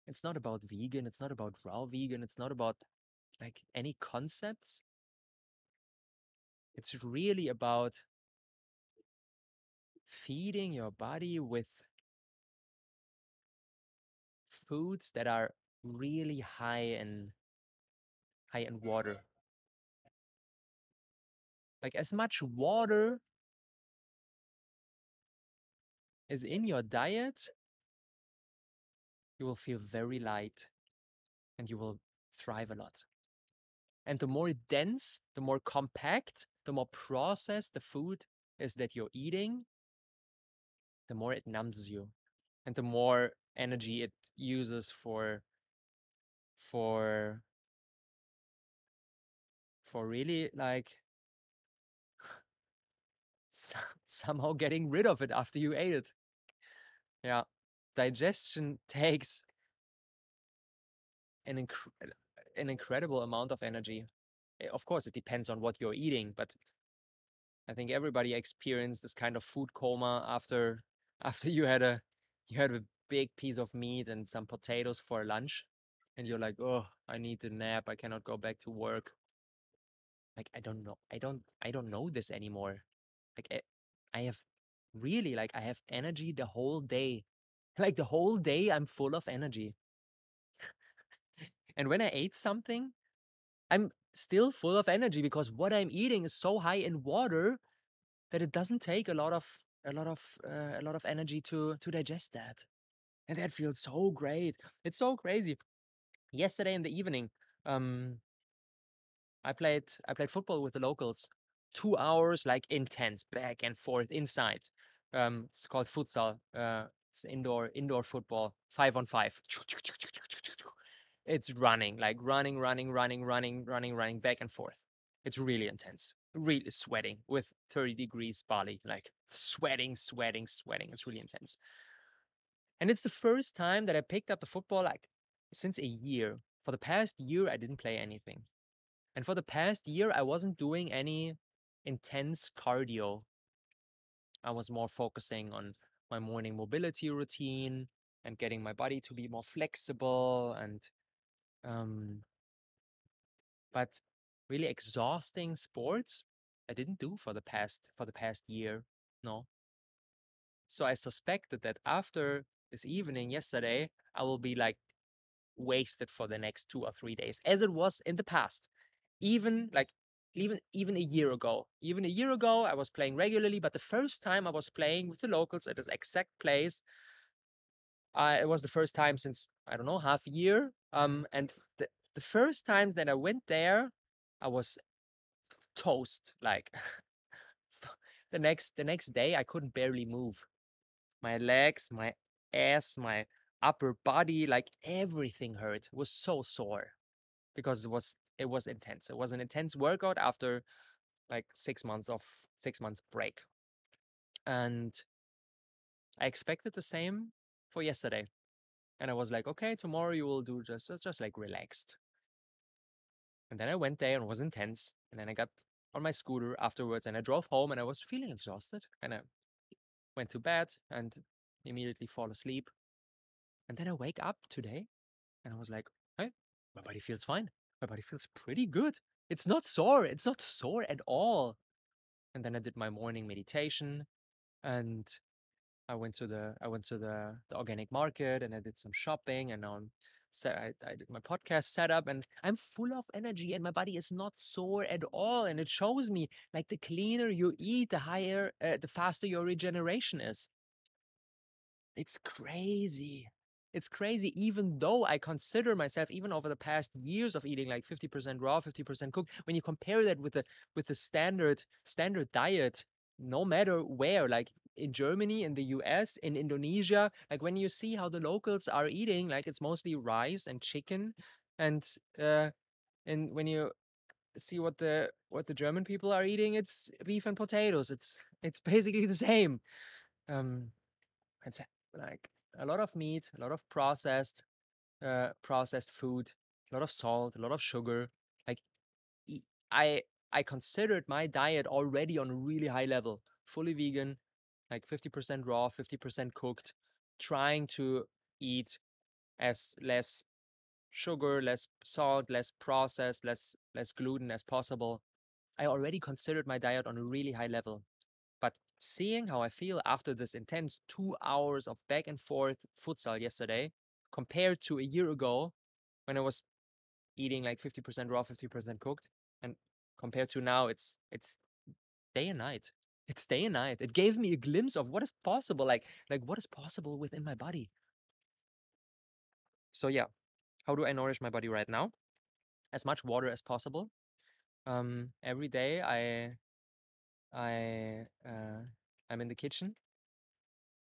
it's not about vegan, it's not about raw vegan, it's not about like any concepts. It's really about feeding your body with foods that are really high in water. Like as much water as in your diet, you will feel very light and you will thrive a lot. And the more dense, the more compact, the more processed the food is that you're eating, the more it numbs you and the more energy it uses for for really like somehow getting rid of it after you ate it. Yeah. Digestion takes an an incredible amount of energy. Of course, it depends on what you're eating, but I think everybody experienced this kind of food coma after you had a big piece of meat and some potatoes for lunch, and you're like, oh, I need a nap. I cannot go back to work. Like I don't know this anymore. Like I have really like I have energy the whole day. Like the whole day I'm full of energy. And when I ate something, I'm still full of energy because what I'm eating is so high in water that it doesn't take a lot of energy to digest that. And that feels so great. It's so crazy. Yesterday in the evening, um, I played football with the locals. 2 hours like intense, back and forth inside. It's called futsal. It's indoor football, 5 on 5. It's running, like running, back and forth. It's really intense. Really sweating with 30 degrees Bali, like sweating. It's really intense. And it's the first time that I picked up the football like since a year. For the past year, I didn't play anything. And for the past year, I wasn't doing any intense cardio. I was more focusing on my morning mobility routine and getting my body to be more flexible and um but really exhausting sports I didn't do for the past year. No. So I suspected that after this evening yesterday, I will be like wasted for the next 2 or 3 days, as it was in the past. Even like even a year ago. Even a year ago, I was playing regularly, but the first time I was playing with the locals at this exact place, it was the first time since I don't know half a year. And the first times that I went there, I was toast. Like the next day, I couldn't barely move. My legs, my ass, my upper body, like everything hurt. It was so sore because it was intense. It was an intense workout after like 6 months break. And I expected the same for yesterday. And I was like, okay, tomorrow you will do just like relaxed. And then I went there and it was intense. And then I got on my scooter afterwards and I drove home and I was feeling exhausted. And I went to bed and immediately fall asleep. And then I wake up today and I was like, hey, my body feels fine. My body feels pretty good. It's not sore. It's not sore at all. And then I did my morning meditation and I went to the organic market and I did some shopping and now I did my podcast setup and I'm full of energy and my body is not sore at all. And it shows me like the cleaner you eat, the faster your regeneration is. It's crazy. It's crazy, even though I consider myself, even over the past years of eating like 50% raw, 50% cooked, when you compare that with the standard diet, no matter where, like in Germany, in the US, in Indonesia, like when you see how the locals are eating, like it's mostly rice and chicken, and uh, and when you see what the German people are eating, it's beef and potatoes. It's basically the same. Um, it's like a lot of meat, a lot of processed food, a lot of salt, a lot of sugar. Like e- I I considered my diet already on a really high level, fully vegan, like 50% raw, 50% cooked, trying to eat as less sugar, less salt, less processed, less gluten as possible. I already considered my diet on a really high level. But seeing how I feel after this intense 2 hours of back and forth futsal yesterday, compared to a year ago when I was eating like 50% raw, 50% cooked, and compared to now, it's day and night. It's day and night. It gave me a glimpse of what is possible, like what is possible within my body. So yeah, how do I nourish my body right now? As much water as possible. Every day I I'm in the kitchen.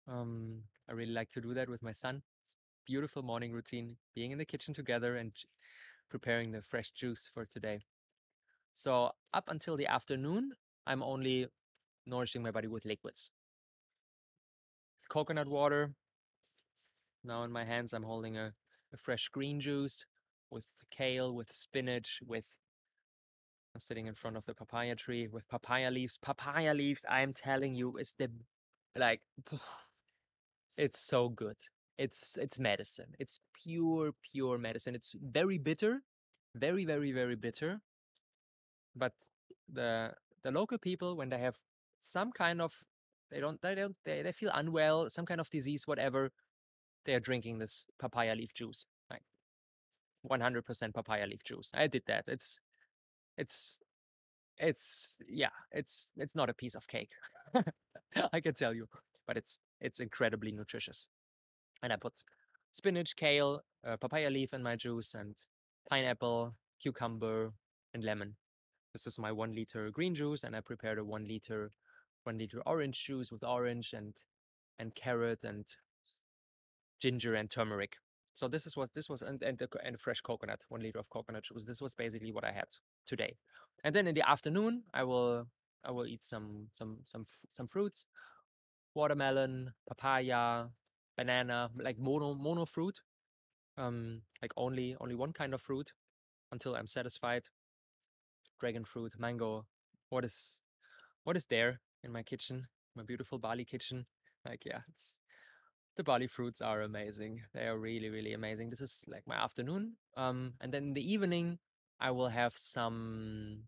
I really like to do that with my son. It's beautiful morning routine, being in the kitchen together and preparing the fresh juice for today. So up until the afternoon, I'm only nourishing my body with liquids. Coconut water. Now in my hands, I'm holding a fresh green juice with kale, with spinach, with I'm sitting in front of the papaya tree with papaya leaves. Papaya leaves, I'm telling you, is the like it's so good. It's medicine. It's pure medicine. It's very bitter, very very bitter. But the the local people, when they have some kind of they feel unwell, some kind of disease, whatever, they are drinking this papaya leaf juice, like 100% papaya leaf juice. I did that. It's yeah, it's not a piece of cake. I can tell you, but it's incredibly nutritious. And I put spinach, kale, papaya leaf in my juice, and pineapple, cucumber, and lemon. This is my 1 liter green juice, and I prepared a 1 liter orange juice with orange and carrot and ginger and turmeric. So this is what this was, and fresh coconut, 1 liter of coconut juice. This was basically what I had today. And then in the afternoon, I will eat some fruits, watermelon, papaya, banana, like mono fruit. Like only one kind of fruit until I'm satisfied. Dragon fruit, mango. What is what is there in my kitchen, my beautiful Bali kitchen? Like yeah, it's the Bali fruits are amazing. They are really really amazing. This is like my afternoon. And then in the evening, I will have something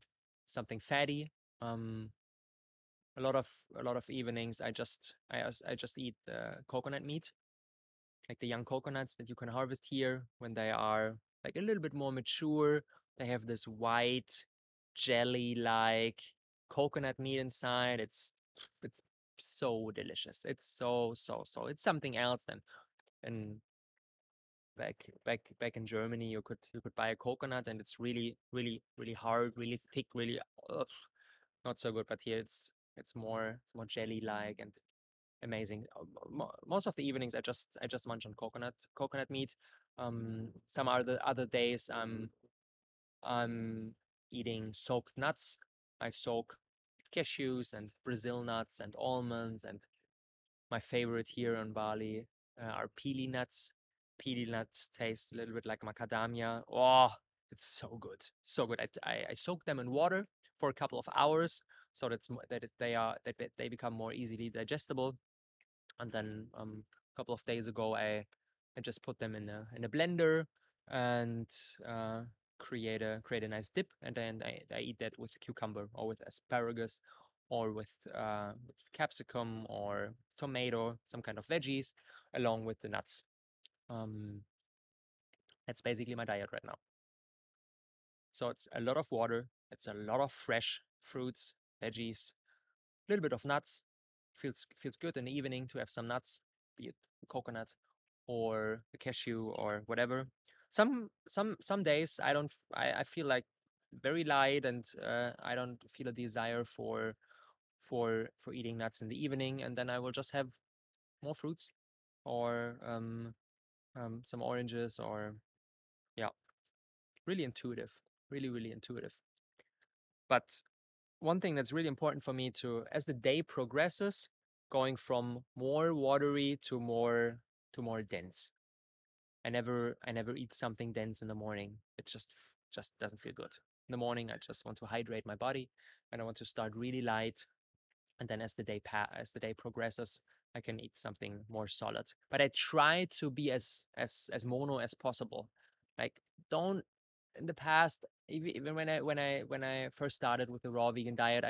fatty. Um, a lot of evenings I just eat coconut meat, like the young coconuts that you can harvest here when they are like a little bit more mature. They have this white jelly like coconut meat inside. It's so delicious. It's so it's something else than and back in Germany you could buy a coconut and it's really really really hard, really thick, really ugh, not so good. But here it's more jelly like and amazing. Most of the evenings I just munch on coconut meat. Some other days I'm eating soaked nuts. I soak cashews and Brazil nuts and almonds, and my favorite here on Bali are pili nuts. Pili nuts taste a little bit like macadamia. Oh, It's so good, so good. I soak them in water for a couple of hours so they become more easily digestible. And then a couple of days ago, I just put them in a blender and uh, create a nice dip, and then I eat that with cucumber or with asparagus or with capsicum or tomato, some kind of veggies, along with the nuts. Um, that's basically my diet right now. So it's a lot of water, it's a lot of fresh fruits, veggies, a little bit of nuts. Feels good in the evening to have some nuts, be it coconut or a cashew or whatever. Some days I feel like very light, and I don't feel a desire for eating nuts in the evening, and then I will just have more fruits or some oranges or yeah, really intuitive, really intuitive. But one thing that's really important for me to, as the day progresses, going from more watery to more dense. I never eat something dense in the morning. It just doesn't feel good. In the morning, I just want to hydrate my body, and I want to start really light. And then as the day progresses, I can eat something more solid. But I try to be as mono as possible. Like, don't in the past, even when I first started with the raw vegan diet,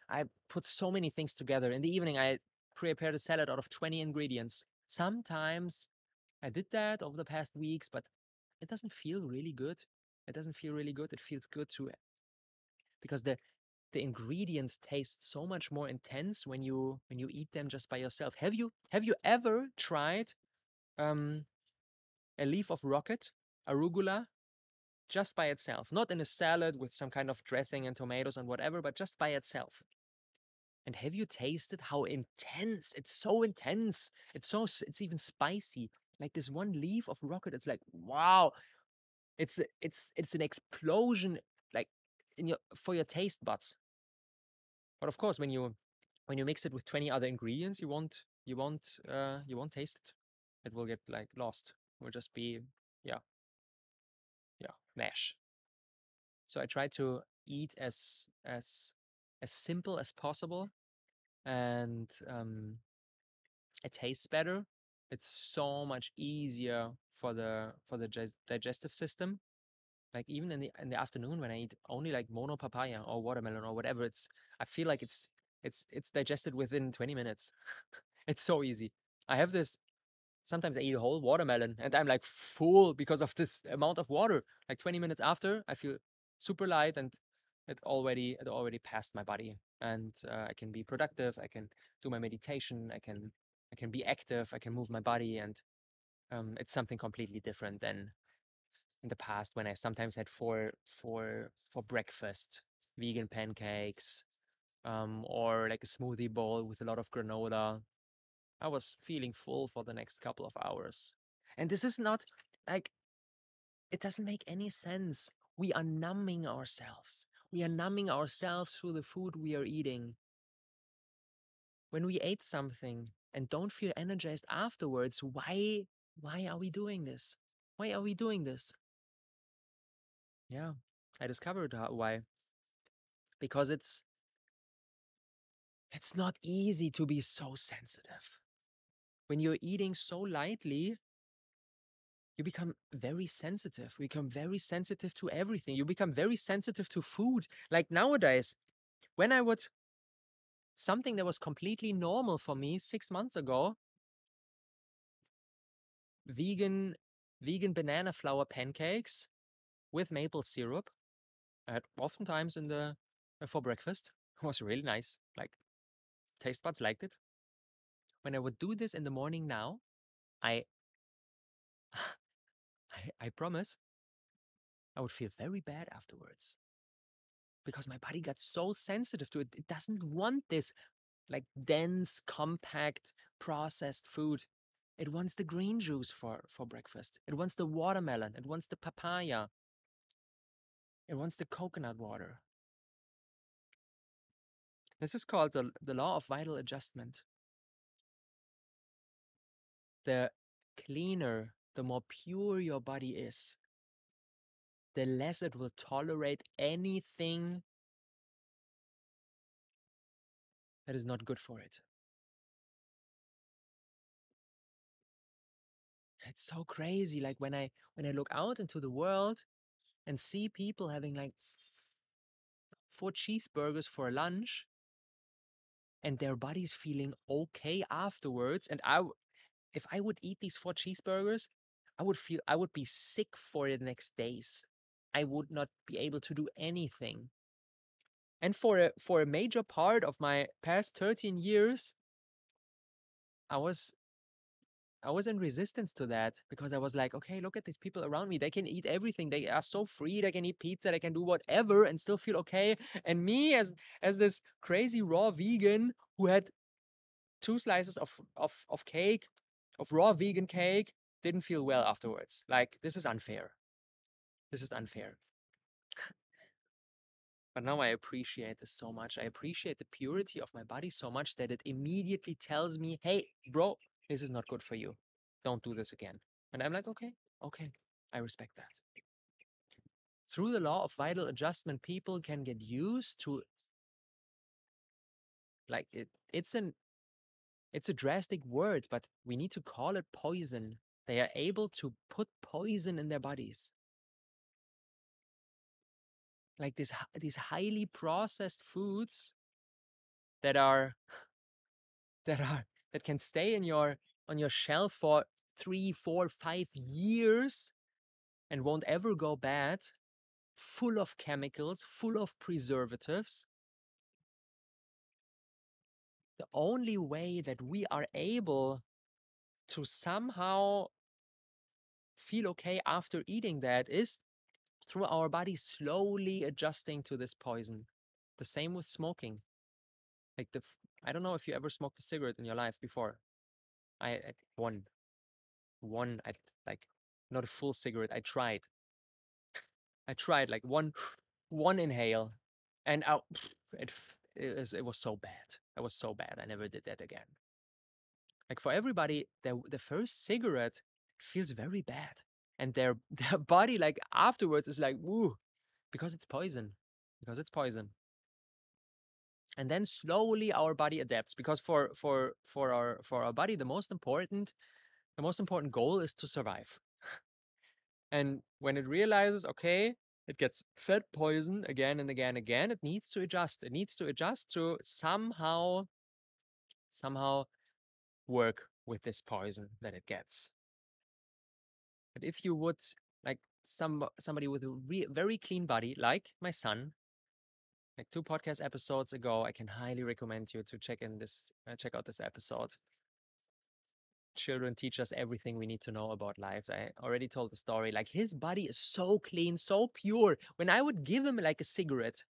I put so many things together. In the evening, I prepared a salad out of 20 ingredients. Sometimes I did that over the past weeks, but it doesn't feel really good. It doesn't feel really good. It feels good to because the ingredients taste so much more intense when you eat them just by yourself. Have you ever tried um a leaf of rocket, arugula, just by itself? Not in a salad with some kind of dressing and tomatoes and whatever, but just by itself. And have you tasted how intense? It's so intense. It's even spicy. Like this one leaf of rocket, it's like, wow, it's an explosion, like in your for your taste buds. But of course, when you mix it with 20 other ingredients, you won't taste it. It will get like lost. It will just be yeah, mash. So I try to eat as simple as possible, and it tastes better. It's so much easier for the digestive system. Like even in the afternoon when I eat only like mono papaya or watermelon or whatever, I feel like it's digested within 20 minutes. It's so easy. I have this Sometimes I eat a whole watermelon and I'm like full because of this amount of water. Like 20 minutes after, I feel super light, and it already passed my body, and I can be productive. I can do my meditation. I can be active. I can move my body, and it's something completely different than in the past when I sometimes had for breakfast vegan pancakes, or like a smoothie bowl with a lot of granola. I was feeling full for the next couple of hours. And this is not like, it doesn't make any sense. We are numbing ourselves. We are numbing ourselves through the food we are eating. When we ate something and don't feel energized afterwards, why are we doing this? Why are we doing this? Yeah, I discovered why. Because it's not easy to be so sensitive. When you're eating so lightly, you become very sensitive. You become very sensitive to everything. You become very sensitive to food. Like nowadays, when I would, something that was completely normal for me 6 months ago, vegan, vegan banana flour pancakes with maple syrup, I had oftentimes for breakfast. It was really nice. Like taste buds liked it. When I would do this in the morning now, I, I promise, I would feel very bad afterwards because my body got so sensitive to it. It doesn't want this like dense, compact, processed food. It wants the green juice for breakfast. It wants the watermelon. It wants the papaya. It wants the coconut water. This is called the law of vital adjustment. The cleaner, the more pure your body is, the less it will tolerate anything that is not good for it. It's so crazy. Like when I look out into the world and see people having like 4 cheeseburgers for lunch and their body's feeling okay afterwards, and if I would eat these 4 cheeseburgers, I would be sick for the next days. I would not be able to do anything. And for a major part of my past 13 years, I was I was in resistance to that because I was like, okay, look at these people around me. They can eat everything. They are so free. They can eat pizza. They can do whatever and still feel okay. And me, as this crazy raw vegan who had 2 slices of cake, of raw vegan cake, didn't feel well afterwards. Like, this is unfair. This is unfair. But now I appreciate this so much. I appreciate the purity of my body so much that it immediately tells me, hey, bro, this is not good for you. Don't do this again. And I'm like, okay, I respect that. Through the law of vital adjustment, people can get used to, like, it's a drastic word, but we need to call it poison. They are able to put poison in their bodies. Like these highly processed foods that are that are that can stay in your on your shelf for 3, 4, 5 years and won't ever go bad, full of chemicals, full of preservatives. The only way that we are able to somehow feel okay after eating that is through our body slowly adjusting to this poison. The same with smoking. Like I don't know if you ever smoked a cigarette in your life before. I one, I like not a full cigarette. I tried like one inhale, and it was so bad. It was so bad. I never did that again. Like for everybody, the first cigarette feels very bad, and their their body like afterwards is like woo, because it's poison, because it's poison. And then slowly our body adapts because for our body the most important goal is to survive. And when it realizes, okay, it gets fed poison again and again and again, it needs to adjust. It needs to adjust to somehow work with this poison that it gets. But if you would like somebody with a very clean body, like my son, like 2 podcast episodes ago, I can highly recommend you to check out this episode. Children teach us everything we need to know about life. I already told the story. Like his body is so clean, so pure. When I would give him like a cigarette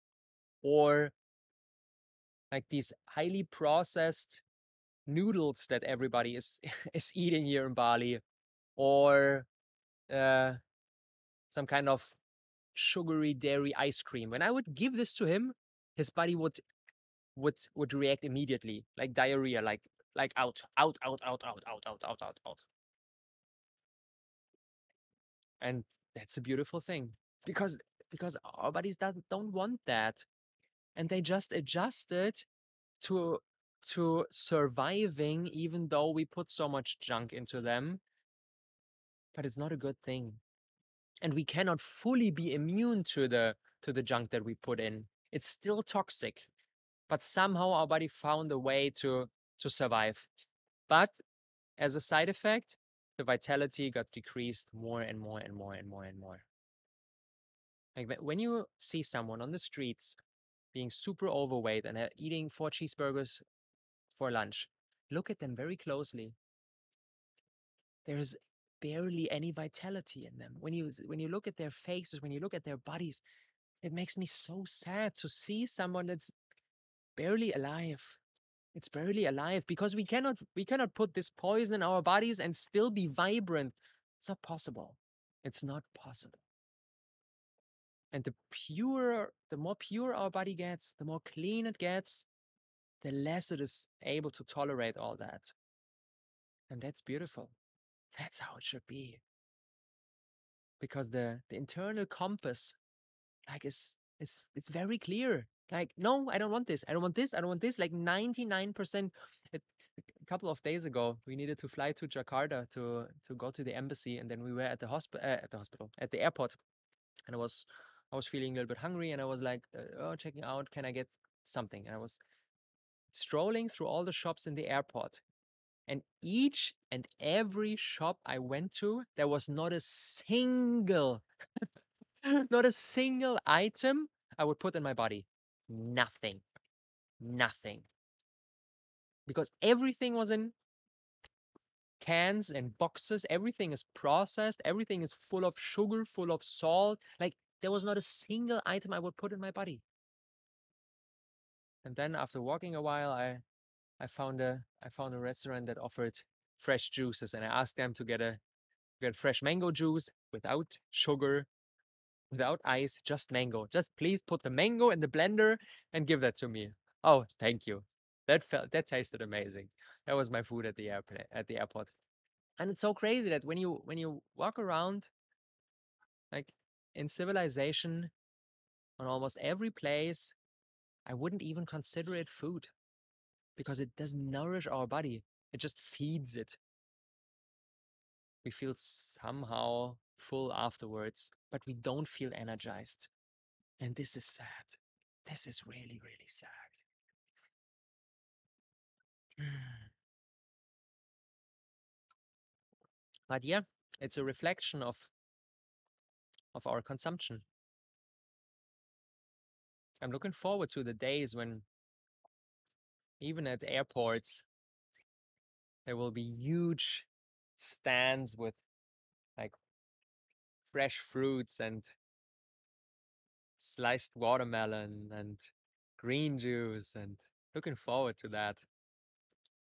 or like these highly processed noodles that everybody is is eating here in Bali, or uh, some kind of sugary dairy ice cream. When I would give this to him, his body would react immediately, like diarrhea, like out. And that's a beautiful thing because our bodies don't want that, and they just adjust it to surviving, even though we put so much junk into them. But it's not a good thing, and we cannot fully be immune to the junk that we put in. It's still toxic, but somehow our body found a way to survive. But as a side effect, the vitality got decreased more and more and more and more and more. Like when you see someone on the streets being super overweight and eating 4 cheeseburgers for lunch, look at them very closely. There's barely any vitality in them. When you look at their faces, when you look at their bodies, it makes me so sad to see someone that's barely alive. It's barely alive because we cannot put this poison in our bodies and still be vibrant. It's not possible. It's not possible. And the more pure our body gets, the more clean it gets, the less it is able to tolerate all that. And that's beautiful. That's how it should be. because the internal compass like is it's very clear. Like, no, I don't want this. I don't want this. I don't want this. Like 99%. A couple of days ago, we needed to fly to Jakarta to go to the embassy, and then we were at the hospital at the airport, and I was feeling a little bit hungry, and I was like, oh, checking out, can I get something? And I was strolling through all the shops in the airport, and each and every shop I went to, there was not a single not a single item I would put in my body. Nothing. Nothing. Because everything was in cans and boxes. Everything is processed. Everything is full of sugar, full of salt. Like, there was not a single item I would put in my body. And then after walking a while, I found a restaurant that offered fresh juices, and I asked them to get fresh mango juice without sugar, without ice, just mango. Just please put the mango in the blender and give that to me. Oh, thank you. That tasted amazing. That was my food at the airport. And it's so crazy that when you walk around like in civilization on almost every place, I wouldn't even consider it food because it doesn't nourish our body. It just feeds it. We feel somehow full afterwards, but we don't feel energized. And this is sad. This is really, really sad. But yeah, it's a reflection of our consumption. I'm looking forward to the days when even at airports there will be huge stands with like fresh fruits and sliced watermelon and green juice, and looking forward to that.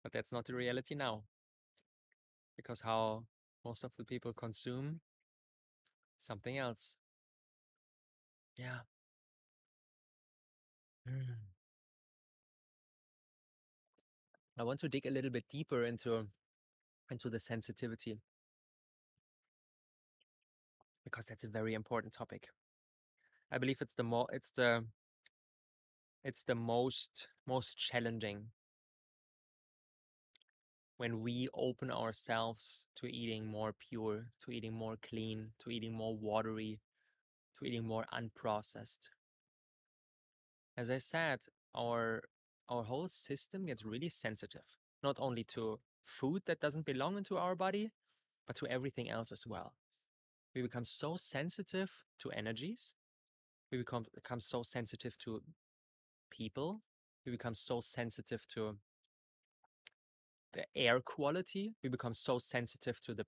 But that's not the reality now, because how most of the people consume something else. Yeah. Mm. I want to dig a little bit deeper into the sensitivity, because that's a very important topic. I believe it's the most challenging when we open ourselves to eating more pure, to eating more clean, to eating more watery, to eating more unprocessed. As I said, our our whole system gets really sensitive, not only to food that doesn't belong into our body, but to everything else as well. We become so sensitive to energies. We become so sensitive to people. We become so sensitive to the air quality. We become so sensitive to the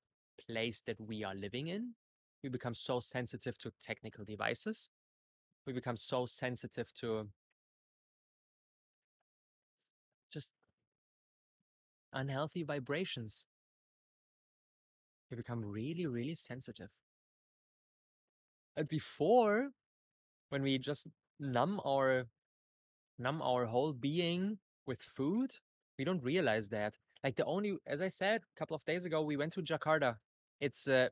place that we are living in. We become so sensitive to technical devices. We become so sensitive to just unhealthy vibrations. We become really, really sensitive. And before, when we just numb our numb our whole being with food, we don't realize that. Like, as I said a couple of days ago, we went to Jakarta. It's I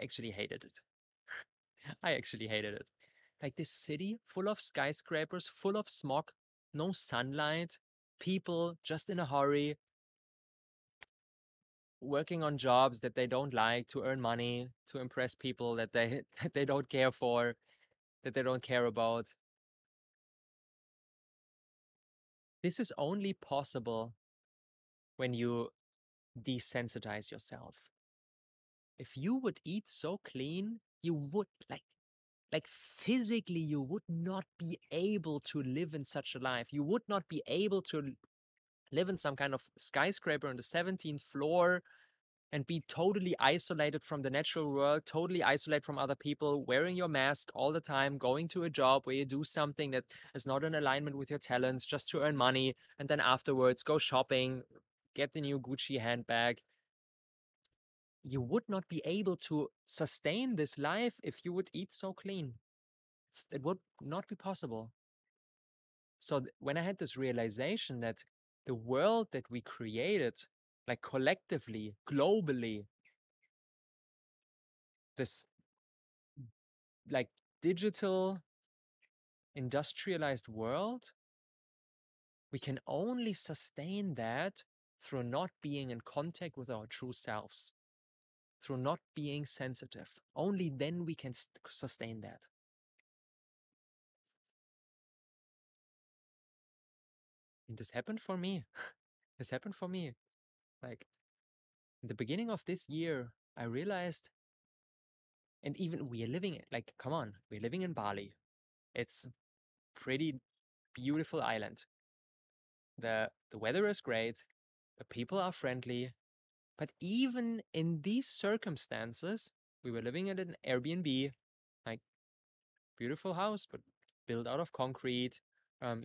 actually hated it. I actually hated it. Like, this city full of skyscrapers, full of smog, no sunlight, people just in a hurry, working on jobs that they don't like to earn money, to impress people that they that they don't care for, that they don't care about. This is only possible when you desensitize yourself. If you would eat so clean, you would like physically you would not be able to live in such a life. You would not be able to live in some kind of skyscraper on the 17th floor and be totally isolated from the natural world, totally isolated from other people, wearing your mask all the time, going to a job where you do something that is not in alignment with your talents just to earn money, and then afterwards go shopping, get the new Gucci handbag. You would not be able to sustain this life if you would eat so clean. It would not be possible. So when I had this realization that the world that we created, like collectively, globally, this like digital industrialized world, we can only sustain that through not being in contact with our true selves, through not being sensitive. Only then we can sustain that. And this happened for me. This happened for me. Like in the beginning of this year, I realized, and even we are living, like, come on, we're living in Bali. It's pretty beautiful island. The weather is great, the people are friendly, but even in these circumstances, we were living in an Airbnb, like beautiful house, but built out of concrete.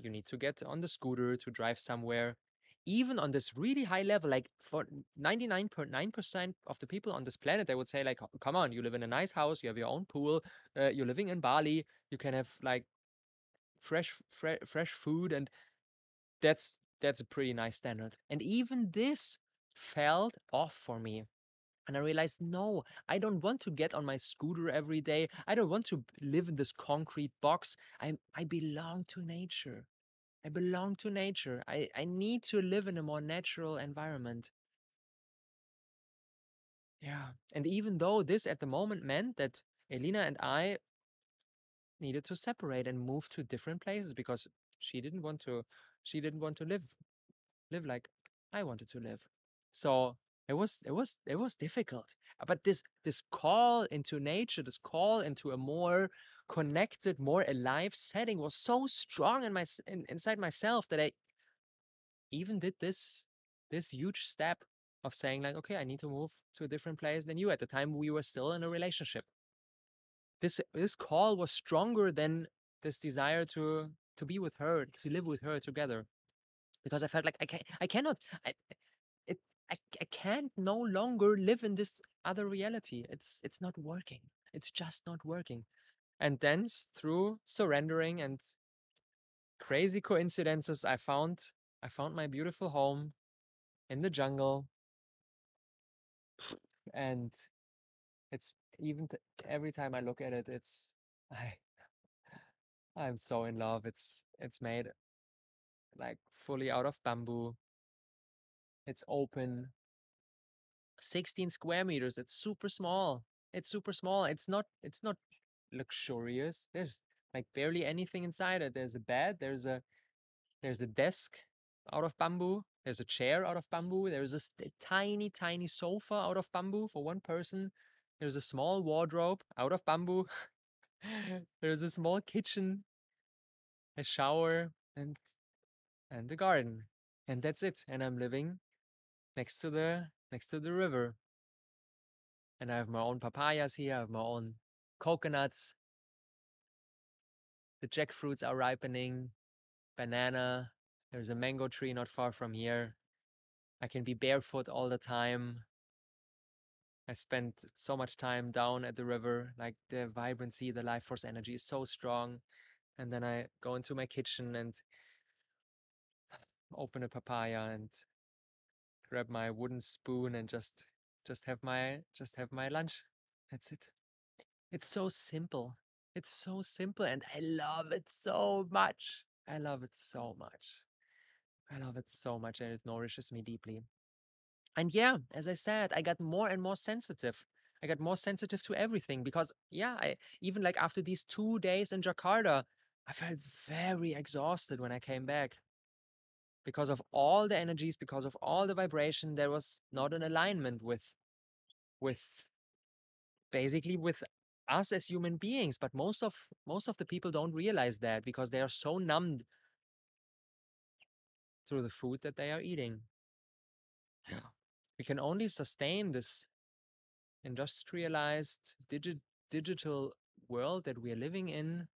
You need to get on the scooter to drive somewhere. Even on this really high level, like for 99.9% of the people on this planet, they would say, like, come on, you live in a nice house, you have your own pool, you're living in Bali, you can have like fresh food, and that's a pretty nice standard. And even this felt off for me. And I realized, no, I don't want to get on my scooter every day. I don't want to live in this concrete box. I belong to nature. I belong to nature. I need to live in a more natural environment. Yeah. And even though this at the moment meant that Elina and I needed to separate and move to different places because she didn't want to live like I wanted to live. So it was difficult. But this call into nature, this call into a more connected, more alive setting was so strong inside myself that I even did this huge step of saying, like, okay, I need to move to a different place than you. At the time we were still in a relationship. This call was stronger than this desire to be with her, to live with her together, because I felt like I cannot it I can't no longer live in this other reality. It's not working. It's just not working. And then through surrendering and crazy coincidences, I found my beautiful home in the jungle, and it's even every time I look at it, I I'm so in love. It's made like fully out of bamboo. It's open, 16 square meters. It's super small. It's super small. It's not luxurious. There's like barely anything inside it. There's a bed, there's a desk out of bamboo, there's a chair out of bamboo, there's a tiny, tiny sofa out of bamboo for one person. There's a small wardrobe out of bamboo. There's a small kitchen, a shower, and the garden. And that's it. And I'm living next to the river. And I have my own papayas here, I have my own coconuts. The jackfruits are ripening, banana. There's a mango tree not far from here. I can be barefoot all the time. I spend so much time down at the river. Like the vibrancy, the life force energy is so strong. And then I go into my kitchen and open a papaya and grab my wooden spoon and just have my lunch. That's it. It's so simple. It's so simple, and I love it so much. I love it so much. I love it so much, and it nourishes me deeply. And yeah, as I said, I got more and more sensitive. I got more sensitive to everything because, yeah, I even like after these 2 days in Jakarta, I felt very exhausted when I came back because of all the energies, because of all the vibration. There was not an alignment with basically with us as human beings. But most of the people don't realize that because they are so numbed through the food that they are eating. Yeah. We can only sustain this industrialized digital world that we are living in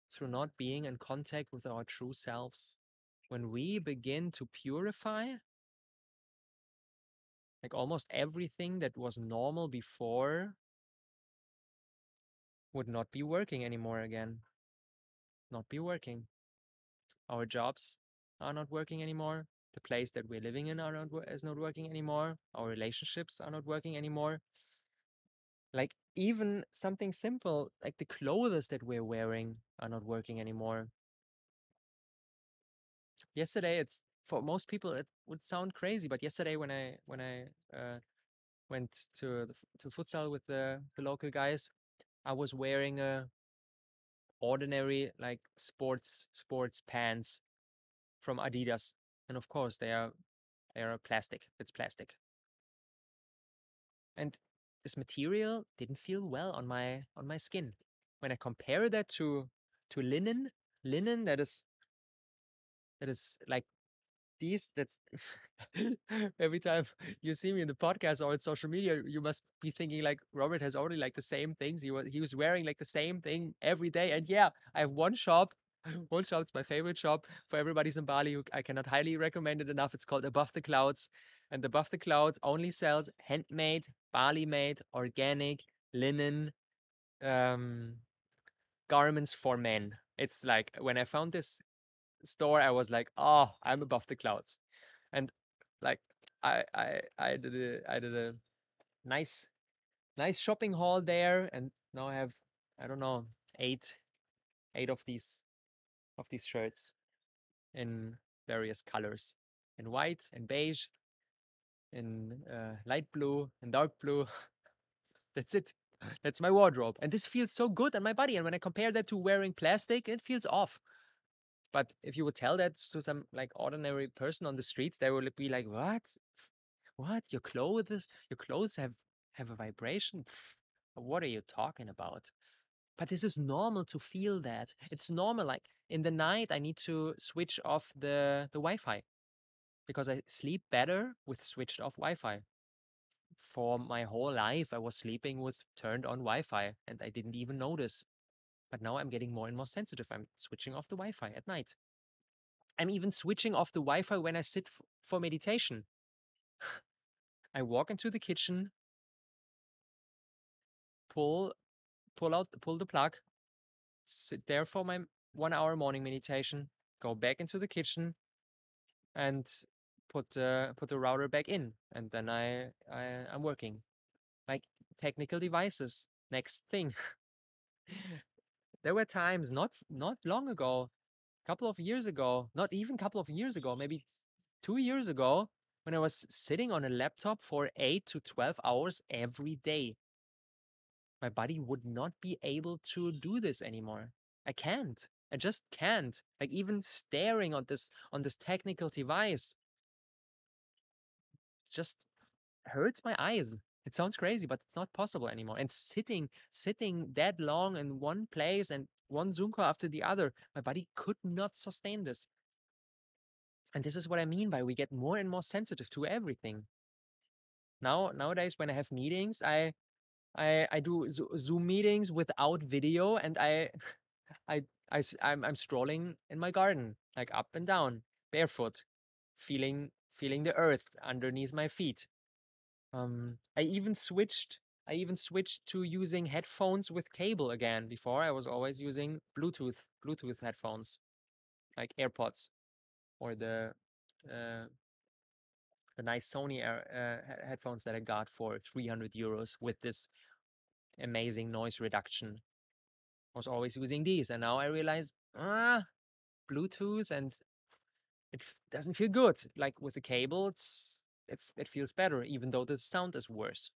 through not being in contact with our true selves. When we begin to purify, like almost everything that was normal before would not be working anymore again. Not be working. Our jobs are not working anymore. The place that we're living in is not working anymore. Our relationships are not working anymore. Like even something simple, like the clothes that we're wearing are not working anymore. Yesterday, it's for most people it would sound crazy, but yesterday when I went to futsal with the local guys, I was wearing a ordinary like sports pants from Adidas, and of course they are plastic. It's plastic, and this material didn't feel well on my skin. When I compare that to linen that is like these that's every time you see me in the podcast or on social media, you must be thinking like Robert has already like the same things. He was wearing like the same thing every day. And yeah, I have one shop. One shop, it's my favorite shop for everybody's in Bali. I cannot highly recommend it enough. It's called Above the Clouds. And Above the Clouds only sells handmade, Bali made, organic linen um, garments for men. It's like when I found this store, I was like, oh, I'm above the clouds. And like I did a nice nice shopping haul there, and now I have, I don't know, eight of these shirts in various colors, in white and beige, in light blue and dark blue. That's it. That's my wardrobe, and this feels so good on my body. And when I compare that to wearing plastic, it feels off. But if you would tell that to some like ordinary person on the streets, they will be like, "What? What? Your clothes have a vibration? Pff, what are you talking about?" But this is normal to feel that. It's normal. Like in the night, I need to switch off the Wi-Fi because I sleep better with switched off Wi-Fi. For my whole life, I was sleeping with turned on Wi-Fi, and I didn't even notice. But now I'm getting more and more sensitive. I'm switching off the Wi-Fi at night. I'm even switching off the Wi-Fi when I sit for meditation. I walk into the kitchen, pull pull the plug, sit there for my 1 hour morning meditation, go back into the kitchen and put the router back in, and then I'm working. Like technical devices, next thing. There were times not long ago, couple of years ago, not even couple of years ago, maybe 2 years ago, when I was sitting on a laptop for 8 to 12 hours every day. My body would not be able to do this anymore. I can't. I just can't. Like even staring on this technical device just hurts my eyes. It sounds crazy, but it's not possible anymore. And sitting that long in one place and one Zoom call after the other, my body could not sustain this. And this is what I mean by we get more and more sensitive to everything. Nowadays, when I have meetings, I do Zoom meetings without video, and I I'm strolling in my garden, like up and down, barefoot, feeling the earth underneath my feet. I even switched to using headphones with cable again. Before I was always using Bluetooth headphones, like AirPods or uh, the nice Sony headphones that I got for 300 euros with this amazing noise reduction. I was always using these, and now I realize, Bluetooth, and doesn't feel good. Like with the cable, it feels better, even though the sound is worse.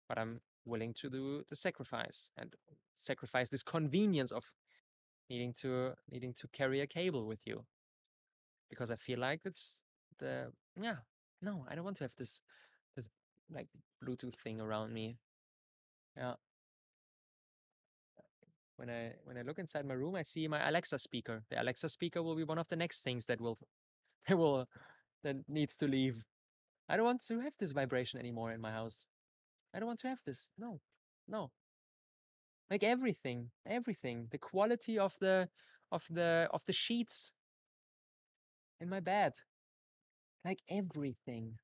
But I'm willing to do the sacrifice and sacrifice this convenience of needing to carry a cable with you, because I feel like it's the yeah no, I don't want to have this like Bluetooth thing around me. Yeah. When I look inside my room, I see my Alexa speaker. The Alexa speaker will be one of the next things that will that will that needs to leave. I don't want to have this vibration anymore in my house. I don't want to have this. No, no. Like everything. The quality of the sheets in my bed. Like everything.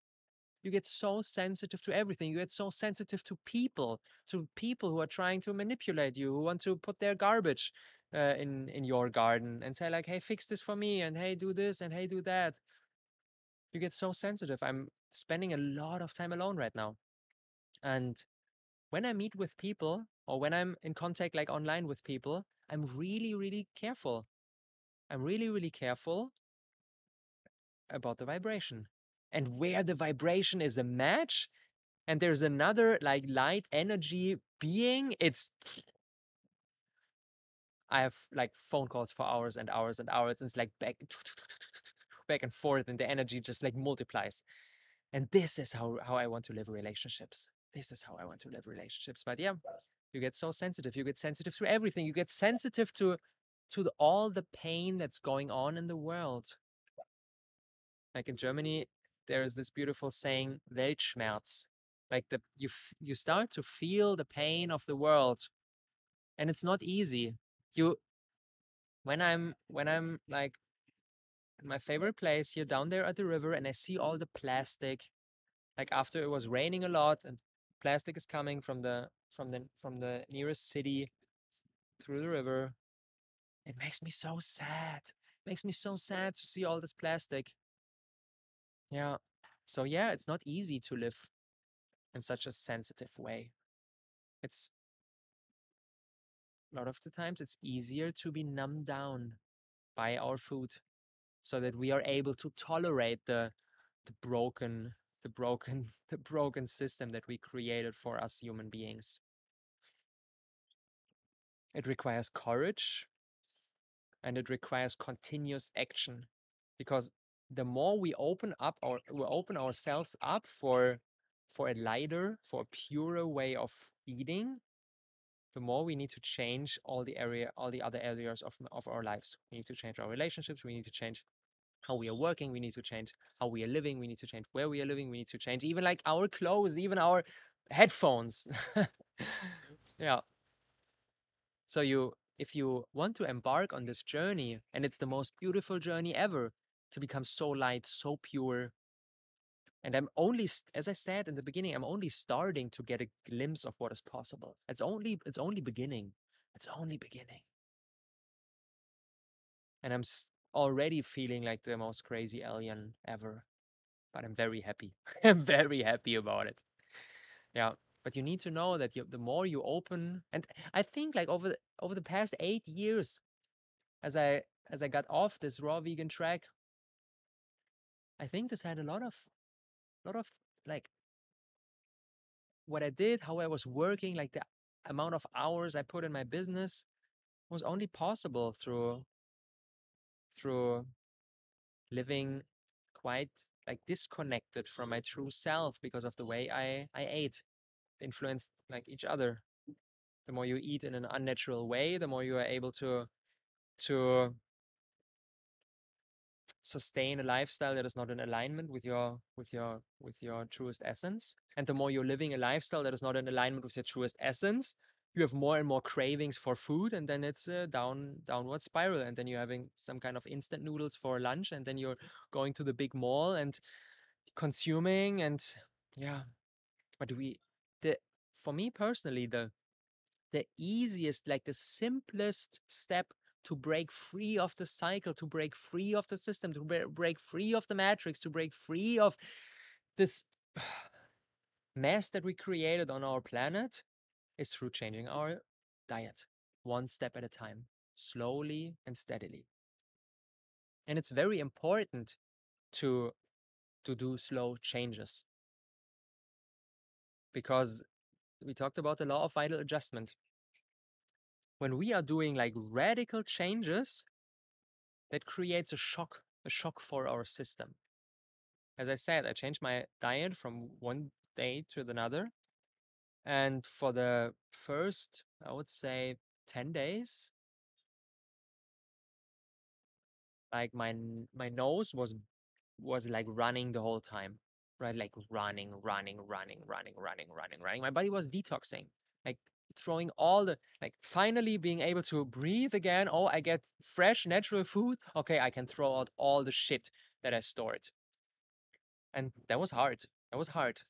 You get so sensitive to everything. You get so sensitive to people who are trying to manipulate you, who want to put their garbage in your garden and say like, "Hey, fix this for me," and "Hey, do this," and "Hey, do that." You get so sensitive. I'm spending a lot of time alone right now, and when I meet with people or when I'm in contact like online with people, I'm really, really careful. I'm really, really careful about the vibration. And where the vibration is a match and there's another like light energy being, I have like phone calls for hours and hours and hours. And it's like back and forth, and the energy just like multiplies. And this is how I want to live relationships. This is how I want to live relationships. But yeah, you get so sensitive. You get sensitive to everything. You get sensitive to all the pain that's going on in the world. Like in Germany, there is this beautiful saying, Weltschmerz. Like you start to feel the pain of the world, and it's not easy. You when I'm like in my favorite place here down there at the river, and I see all the plastic, like after it was raining a lot, and plastic is coming from the nearest city through the river. It makes me so sad. It makes me so sad to see all this plastic. Yeah. So yeah, it's not easy to live in such a sensitive way. It's a lot of the times it's easier to be numbed down by our food so that we are able to tolerate the broken the broken system that we created for us human beings. It requires courage and it requires continuous action, because the more we open ourselves up for a lighter, for a purer way of eating, the more we need to change all the other areas of our lives. We need to change our relationships, we need to change how we are working, we need to change how we are living, we need to change where we are living, we need to change even like our clothes, even our headphones. Yeah. So if you want to embark on this journey, and it's the most beautiful journey ever, to become so light, so pure. And I'm only, as I said in the beginning, I'm only starting to get a glimpse of what is possible. It's only beginning. It's only beginning. And I'm already feeling like the most crazy alien ever. But I'm very happy. I'm very happy about it. Yeah. But you need to know that the more you open, and I think like over the past 8 years, as I got off this raw vegan track, I think this had a lot of like what I did, how I was working, like the amount of hours I put in my business was only possible through living quite like disconnected from my true self because of the way I ate. Influenced like each other. The more you eat in an unnatural way, the more you are able to sustain a lifestyle that is not in alignment with your truest essence. And the more you're living a lifestyle that is not in alignment with your truest essence, you have more and more cravings for food, and then it's a downward spiral. And then you're having some kind of instant noodles for lunch, and then you're going to the big mall and consuming. And yeah, but the for me personally, the easiest, like the simplest step to break free of the cycle, to break free of the system, to break free of the matrix, to break free of this mess that we created on our planet is through changing our diet, one step at a time, slowly and steadily. And it's very important to do slow changes, because we talked about the law of vital adjustment. When we are doing like radical changes, that creates a shock for our system. As I said, I changed my diet from one day to another. And for the first, I would say, 10 days, like my nose was like running the whole time, right? Like running. My body was detoxing, like throwing all the, like finally being able to breathe again. Oh, I get fresh, natural food. Okay, I can throw out all the shit that I stored. And that was hard. That was hard.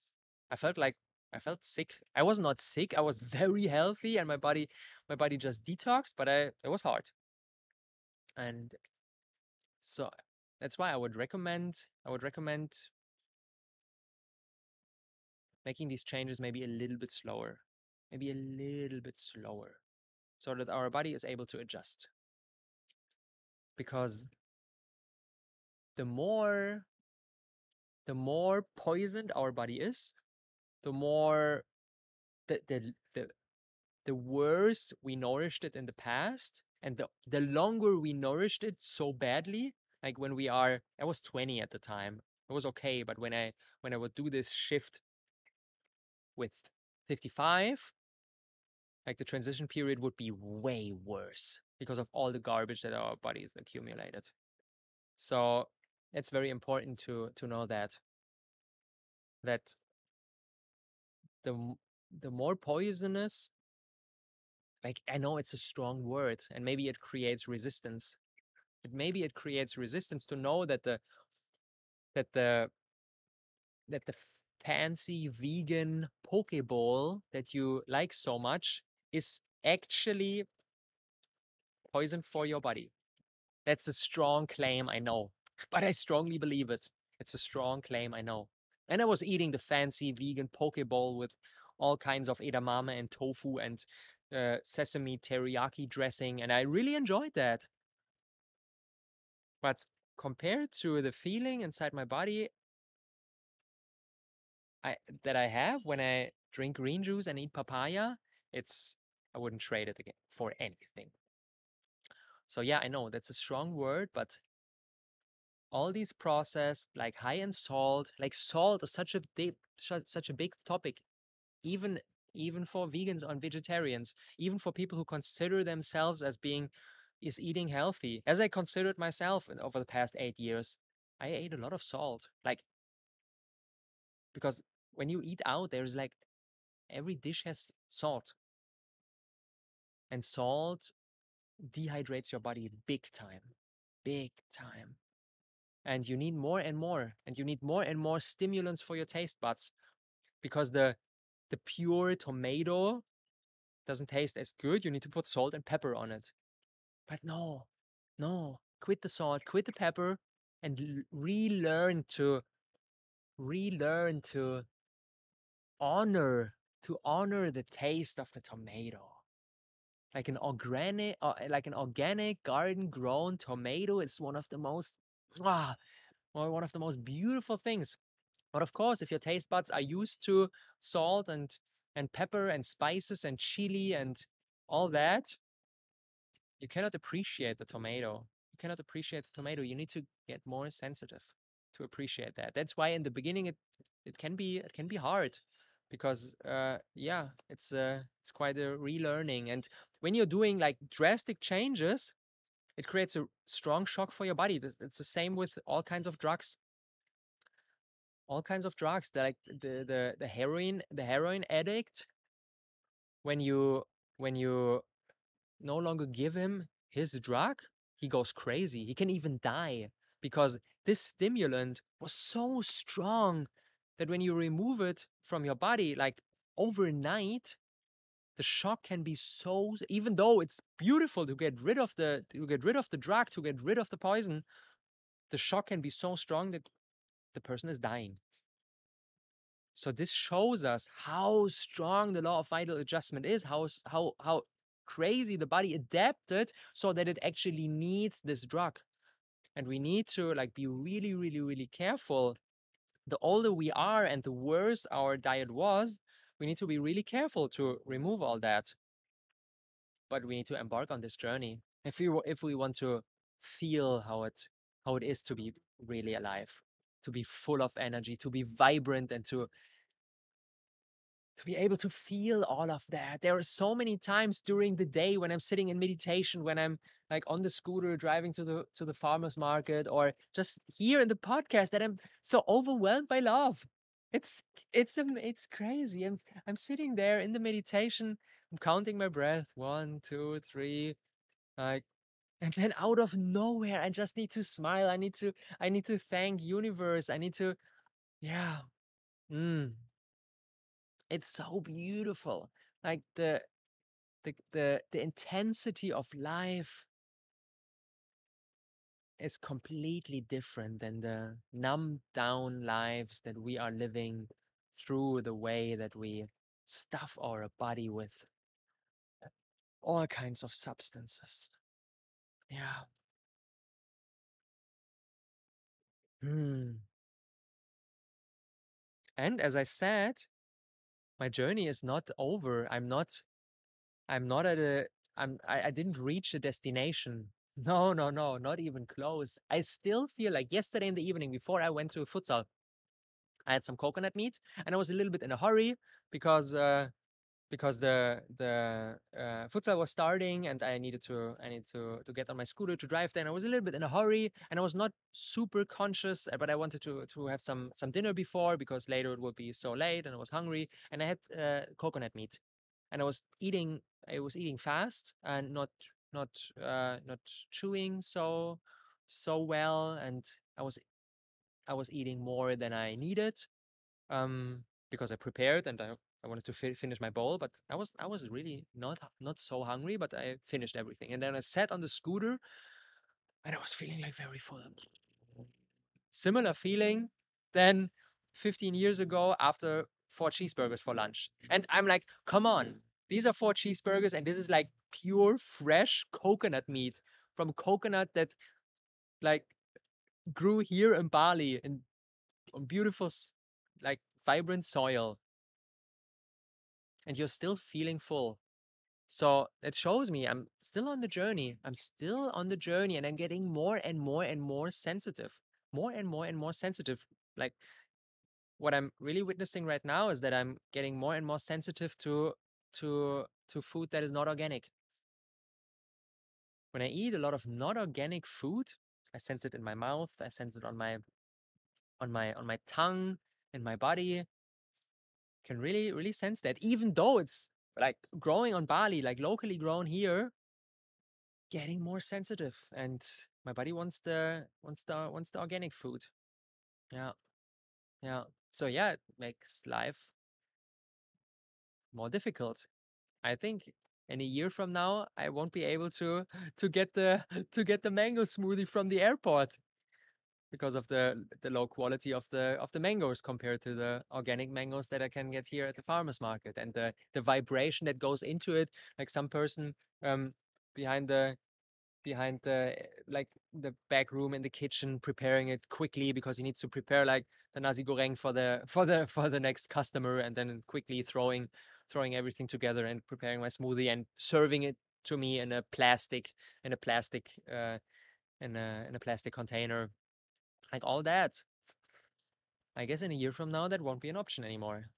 I felt like I felt sick. I was not sick. I was very healthy, and my body just detoxed. But it was hard, and so that's why I would recommend making these changes maybe a little bit slower. maybe a little bit slower, so that our body is able to adjust. Because the more the more poisoned our body is, the more the worse we nourished it in the past, and the longer we nourished it so badly. Like I was 20 at the time. It was okay, but when I would do this shift with 55, like the transition period would be way worse because of all the garbage that our bodies accumulated. So it's very important to know that the the more poisonous, like, I know it's a strong word and maybe it creates resistance. But maybe it creates resistance to know that the that the fancy vegan Pokeball that you like so much is actually poison for your body. That's a strong claim, I know, but I strongly believe it. It's a strong claim, I know. And I was eating the fancy vegan Pokeball with all kinds of edamame and tofu and sesame teriyaki dressing, and I really enjoyed that. But compared to the feeling inside my body I that I have when I drink green juice and eat papaya, it's I wouldn't trade it again for anything. So yeah, I know that's a strong word, but all these processed, like high in salt, like salt is such a big topic, even even for vegans and vegetarians, even for people who consider themselves as being is eating healthy. As I considered myself over the past 8 years, I ate a lot of salt, like because when you eat out, there's like every dish has salt, and salt dehydrates your body big time, big time. And you need more and more, and you need more and more stimulants for your taste buds because the pure tomato doesn't taste as good. You need to put salt and pepper on it. But no, no, quit the salt, quit the pepper, and relearn honor to honor the taste of the tomato. Like an organic garden grown tomato. It's one of the most one of the most beautiful things. But of course, if your taste buds are used to salt and pepper and spices and chili and all that, you cannot appreciate the tomato. You cannot appreciate the tomato. You need to get more sensitive to appreciate that. That's why in the beginning it can be hard because yeah, it's quite a relearning. And when you're doing like drastic changes, it creates a strong shock for your body. It's the same with all kinds of drugs. All kinds of drugs. Like the heroin addict. When you no longer give him his drug, he goes crazy. He can even die because this stimulant was so strong that when you remove it from your body, like overnight, the shock can be so. Even though it's beautiful to get rid of the drug, to get rid of the poison, the shock can be so strong that the person is dying. So this shows us how strong the law of vital adjustment is, how crazy the body adapted so that it actually needs this drug. And we need to like be really, really, really careful. The older we are and the worse our diet was, we need to be really careful to remove all that. But we need to embark on this journey if we want to feel how it is to be really alive, to be full of energy, to be vibrant, and to be able to feel all of that. There are so many times during the day when I'm sitting in meditation, when I'm like on the scooter driving to the farmer's market, or just here in the podcast, that I'm so overwhelmed by love. It's crazy. I'm sitting there in the meditation. I'm counting my breath, 1, 2, 3, like, and then out of nowhere, I just need to smile. I need to thank universe. I need to, yeah. Mm. It's so beautiful. Like the intensity of life is completely different than the numbed down lives that we are living through the way that we stuff our body with all kinds of substances. Yeah. Hmm. And as I said, my journey is not over. I'm not at a I didn't reach the destination. No, no, no, not even close. I still feel like yesterday in the evening before I went to futsal, I had some coconut meat and I was a little bit in a hurry because the futsal was starting and I needed to get on my scooter to drive there. And I was a little bit in a hurry and I was not super conscious, but I wanted to have some dinner before because later it would be so late and I was hungry. And I had coconut meat, and I was eating fast and not chewing so well, and I was I was eating more than I needed, because I prepared and I wanted to finish my bowl, but I was really not so hungry, but I finished everything. And then I sat on the scooter and I was feeling like very full. Similar feeling than 15 years ago after 4 cheeseburgers for lunch. And I'm like, come on, these are 4 cheeseburgers and this is like pure fresh coconut meat from coconut that like grew here in Bali in on beautiful like vibrant soil, and you're still feeling full. So it shows me I'm still on the journey. I'm still on the journey and I'm getting more and more and more sensitive. More and more and more sensitive. Like what I'm really witnessing right now is that I'm getting more and more sensitive to food that is not organic. When I eat a lot of not organic food, I sense it in my mouth, I sense it on my tongue, in my body. Can really, really sense that. Even though it's like growing on Bali, like locally grown here, getting more sensitive, and my body wants the organic food. Yeah, yeah. So yeah, it makes life more difficult. I think in a year from now, I won't be able to get the to get the mango smoothie from the airport because of the low quality of the mangoes compared to the organic mangoes that I can get here at the farmers market, and the vibration that goes into it. Like some person um behind the like the back room in the kitchen preparing it quickly because he needs to prepare like the nasi goreng for the next customer, and then quickly throwing everything together and preparing my smoothie and serving it to me in a plastic in a plastic container, like all that. I guess in a year from now that won't be an option anymore.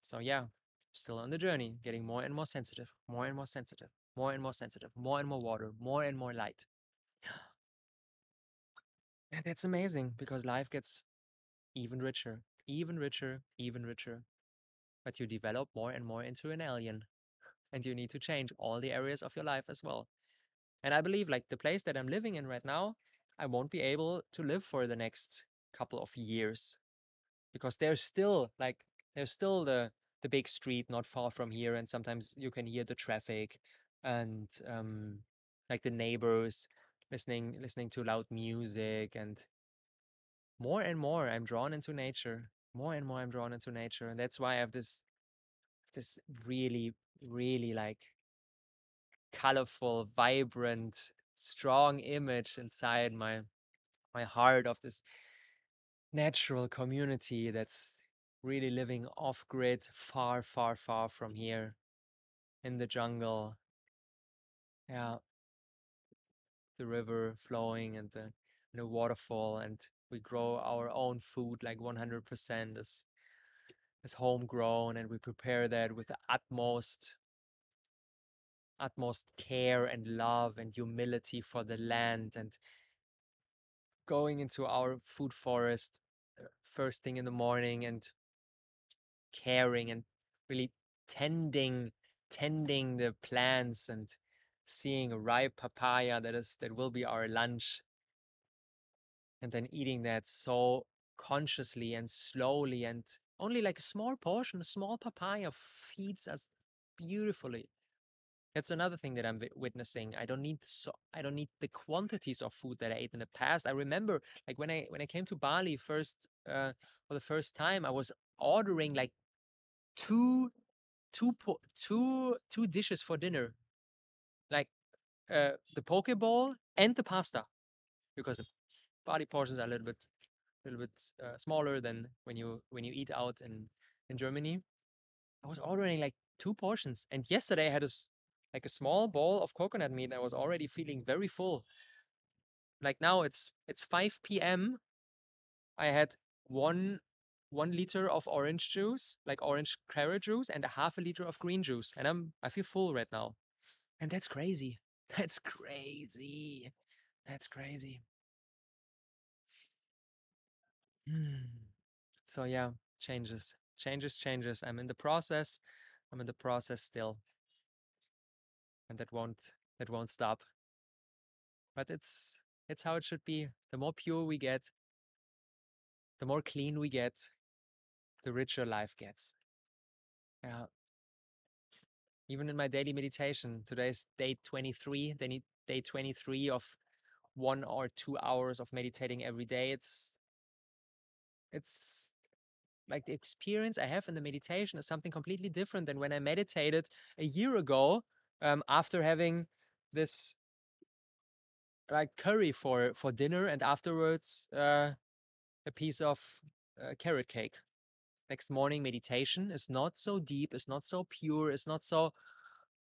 So yeah, still on the journey, getting more and more sensitive, more and more sensitive, more and more sensitive, more and more water, more and more light. And that's amazing because life gets even richer, even richer, even richer. But you develop more and more into an alien, and you need to change all the areas of your life as well. And I believe, like the place that I'm living in right now, I won't be able to live for the next couple of years because there's still the big street not far from here, and sometimes you can hear the traffic and like the neighbors listening to loud music, and more and more I'm drawn into nature. More and more I'm drawn into nature. And that's why I have this really, really like colorful, vibrant, strong image inside my heart of this natural community that's really living off grid, far, far, far from here in the jungle. Yeah, the river flowing and the waterfall, and we grow our own food like 100% is homegrown, and we prepare that with the utmost care and love and humility for the land, and going into our food forest first thing in the morning and caring and really tending tending the plants and seeing a ripe papaya that will be our lunch, and then eating that so consciously and slowly, and only like a small portion, a small papaya feeds us beautifully. That's another thing that I'm witnessing. I don't need the quantities of food that I ate in the past. I remember like when I came to Bali first for the first time, I was ordering like two two dishes for dinner, like the poke bowl and the pasta, because the body portions are a little bit smaller than when you eat out in Germany. I was ordering like two portions, and yesterday I had like a small bowl of coconut meat. I was already feeling very full. Like now it's 5 p.m. I had one 1 liter of orange juice, like orange carrot juice, and a half a liter of green juice, and I feel full right now, and that's crazy. That's crazy. That's crazy. Hmm. So yeah, changes. I'm in the process still, and that won't stop. But it's how it should be. The more pure we get, the more clean we get, the richer life gets. Yeah. Even in my daily meditation, today's day 23, day 23 of 1 or 2 hours of meditating every day. It's like the experience I have in the meditation is something completely different than when I meditated a year ago, after having this like curry for dinner, and afterwards a piece of carrot cake. Next morning meditation is not so deep, is not so pure, is not so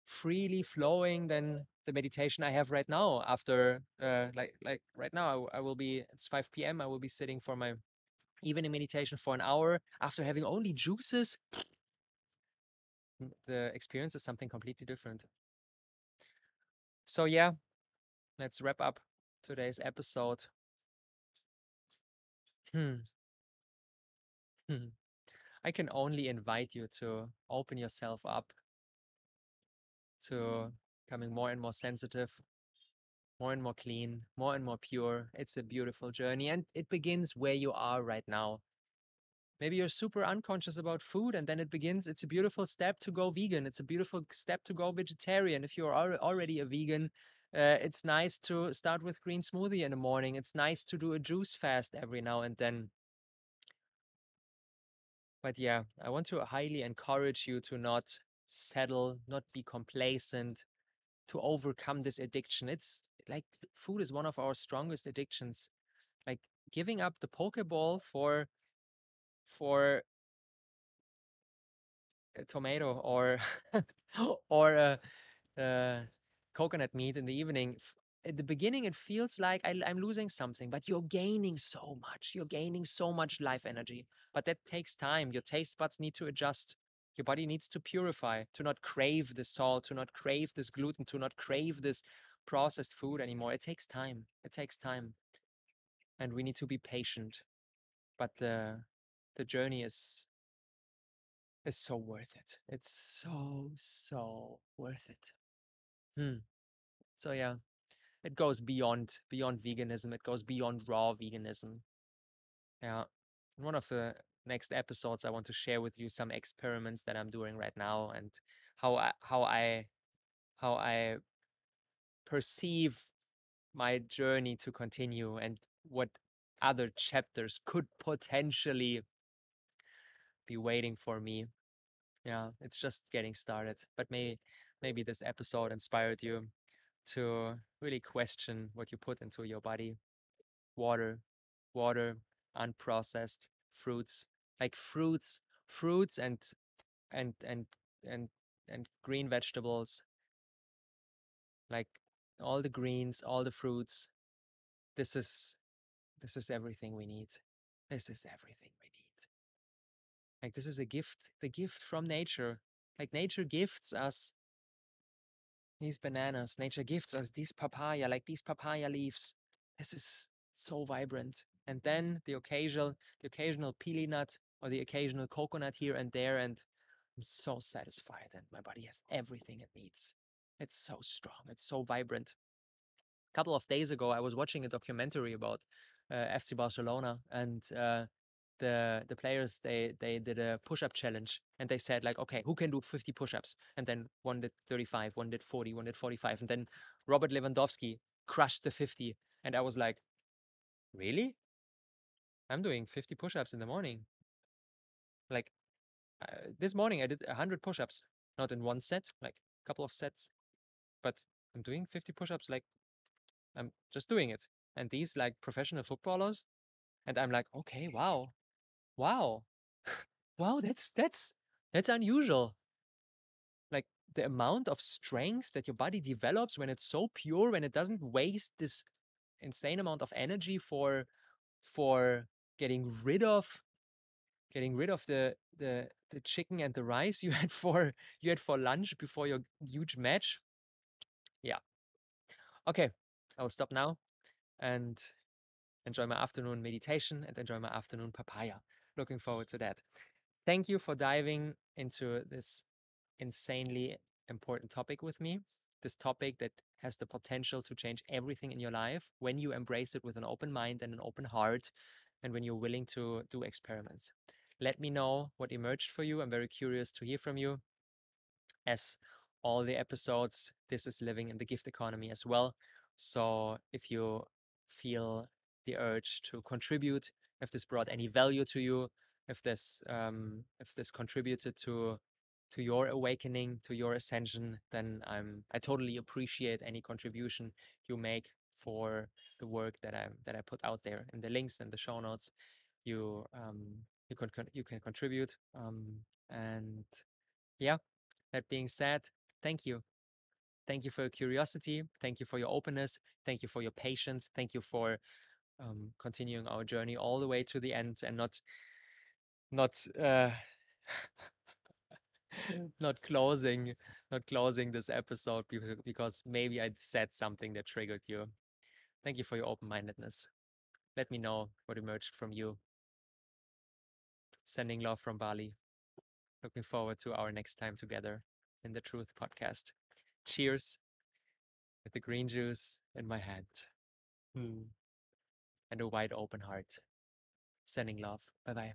freely flowing than the meditation I have right now. After like right now, I will be, it's 5 p.m. I will be sitting for my evening meditation for an hour after having only juices. The experience is something completely different. So yeah, let's wrap up today's episode. Hmm. Hmm. I can only invite you to open yourself up to becoming more and more sensitive, more and more clean, more and more pure. It's a beautiful journey, and it begins where you are right now. Maybe you're super unconscious about food, and then it begins. It's a beautiful step to go vegan. It's a beautiful step to go vegetarian. If you're already a vegan, it's nice to start with green smoothie in the morning. It's nice to do a juice fast every now and then. But yeah, I want to highly encourage you to not settle, not be complacent, to overcome this addiction. It's like food is one of our strongest addictions. Like giving up the Pokeball for a tomato or or coconut meat in the evening. At the beginning, it feels like I'm losing something, but you're gaining so much. You're gaining so much life energy. But that takes time. Your taste buds need to adjust. Your body needs to purify, to not crave the salt, to not crave this gluten, to not crave this processed food anymore. It takes time. It takes time. And we need to be patient. But the journey is so worth it. It's so worth it. Hmm. So yeah, it goes beyond veganism. It goes beyond raw veganism. Yeah. In one of the next episodes, I want to share with you some experiments that I'm doing right now, and how I perceive my journey to continue, and what other chapters could potentially be waiting for me. Yeah, it's just getting started. But maybe this episode inspired you to really question what you put into your body. Water, water, unprocessed fruits, like fruits and and and and green vegetables, like all the greens, all the fruits. This is this is everything we need. This is everything we need. Like this is a gift, the gift from nature. Like nature gifts us these bananas. Nature gifts us these papaya, like these papaya leaves. This is so vibrant. And then the occasional pili nut or the occasional coconut here and there, and I'm so satisfied, and my body has everything it needs. It's so strong. It's so vibrant. A couple of days ago, I was watching a documentary about FC Barcelona, and the players, they did a push-up challenge, and they said like, okay, who can do 50 push-ups? And then one did 35, one did 40, one did 45, and then Robert Lewandowski crushed the 50, and I was like, really? I'm doing 50 push-ups in the morning. Like This morning I did 100 push-ups, not in one set, like a couple of sets, but I'm doing 50 push-ups. Like I'm just doing it. And these like professional footballers, and I'm like, okay, wow, wow, wow, that's unusual. Like the amount of strength that your body develops when it's so pure, when it doesn't waste this insane amount of energy for getting rid of the chicken and the rice you had for lunch before your huge match. Yeah. Okay. I will stop now and enjoy my afternoon meditation and enjoy my afternoon papaya. Looking forward to that. Thank you for diving into this insanely important topic with me. This topic that has the potential to change everything in your life when you embrace it with an open mind and an open heart, and when you're willing to do experiments. Let me know what emerged for you. I'm very curious to hear from you. As all the episodes, this is living in the gift economy as well. So if you feel the urge to contribute, if this brought any value to you, if this contributed to your awakening, to your ascension, then I totally appreciate any contribution you make for the work that I put out there in the links and the show notes. You you can contribute, and yeah, that being said, thank you. Thank you for your curiosity. Thank you for your openness. Thank you for your patience. Thank you for continuing our journey all the way to the end and not not closing not closing this episode because maybe I said something that triggered you. Thank you for your open-mindedness. Let me know what emerged from you. Sending love from Bali. Looking forward to our next time together in the Truth podcast. Cheers with the green juice in my hand. And a wide open heart. Sending love. Bye bye.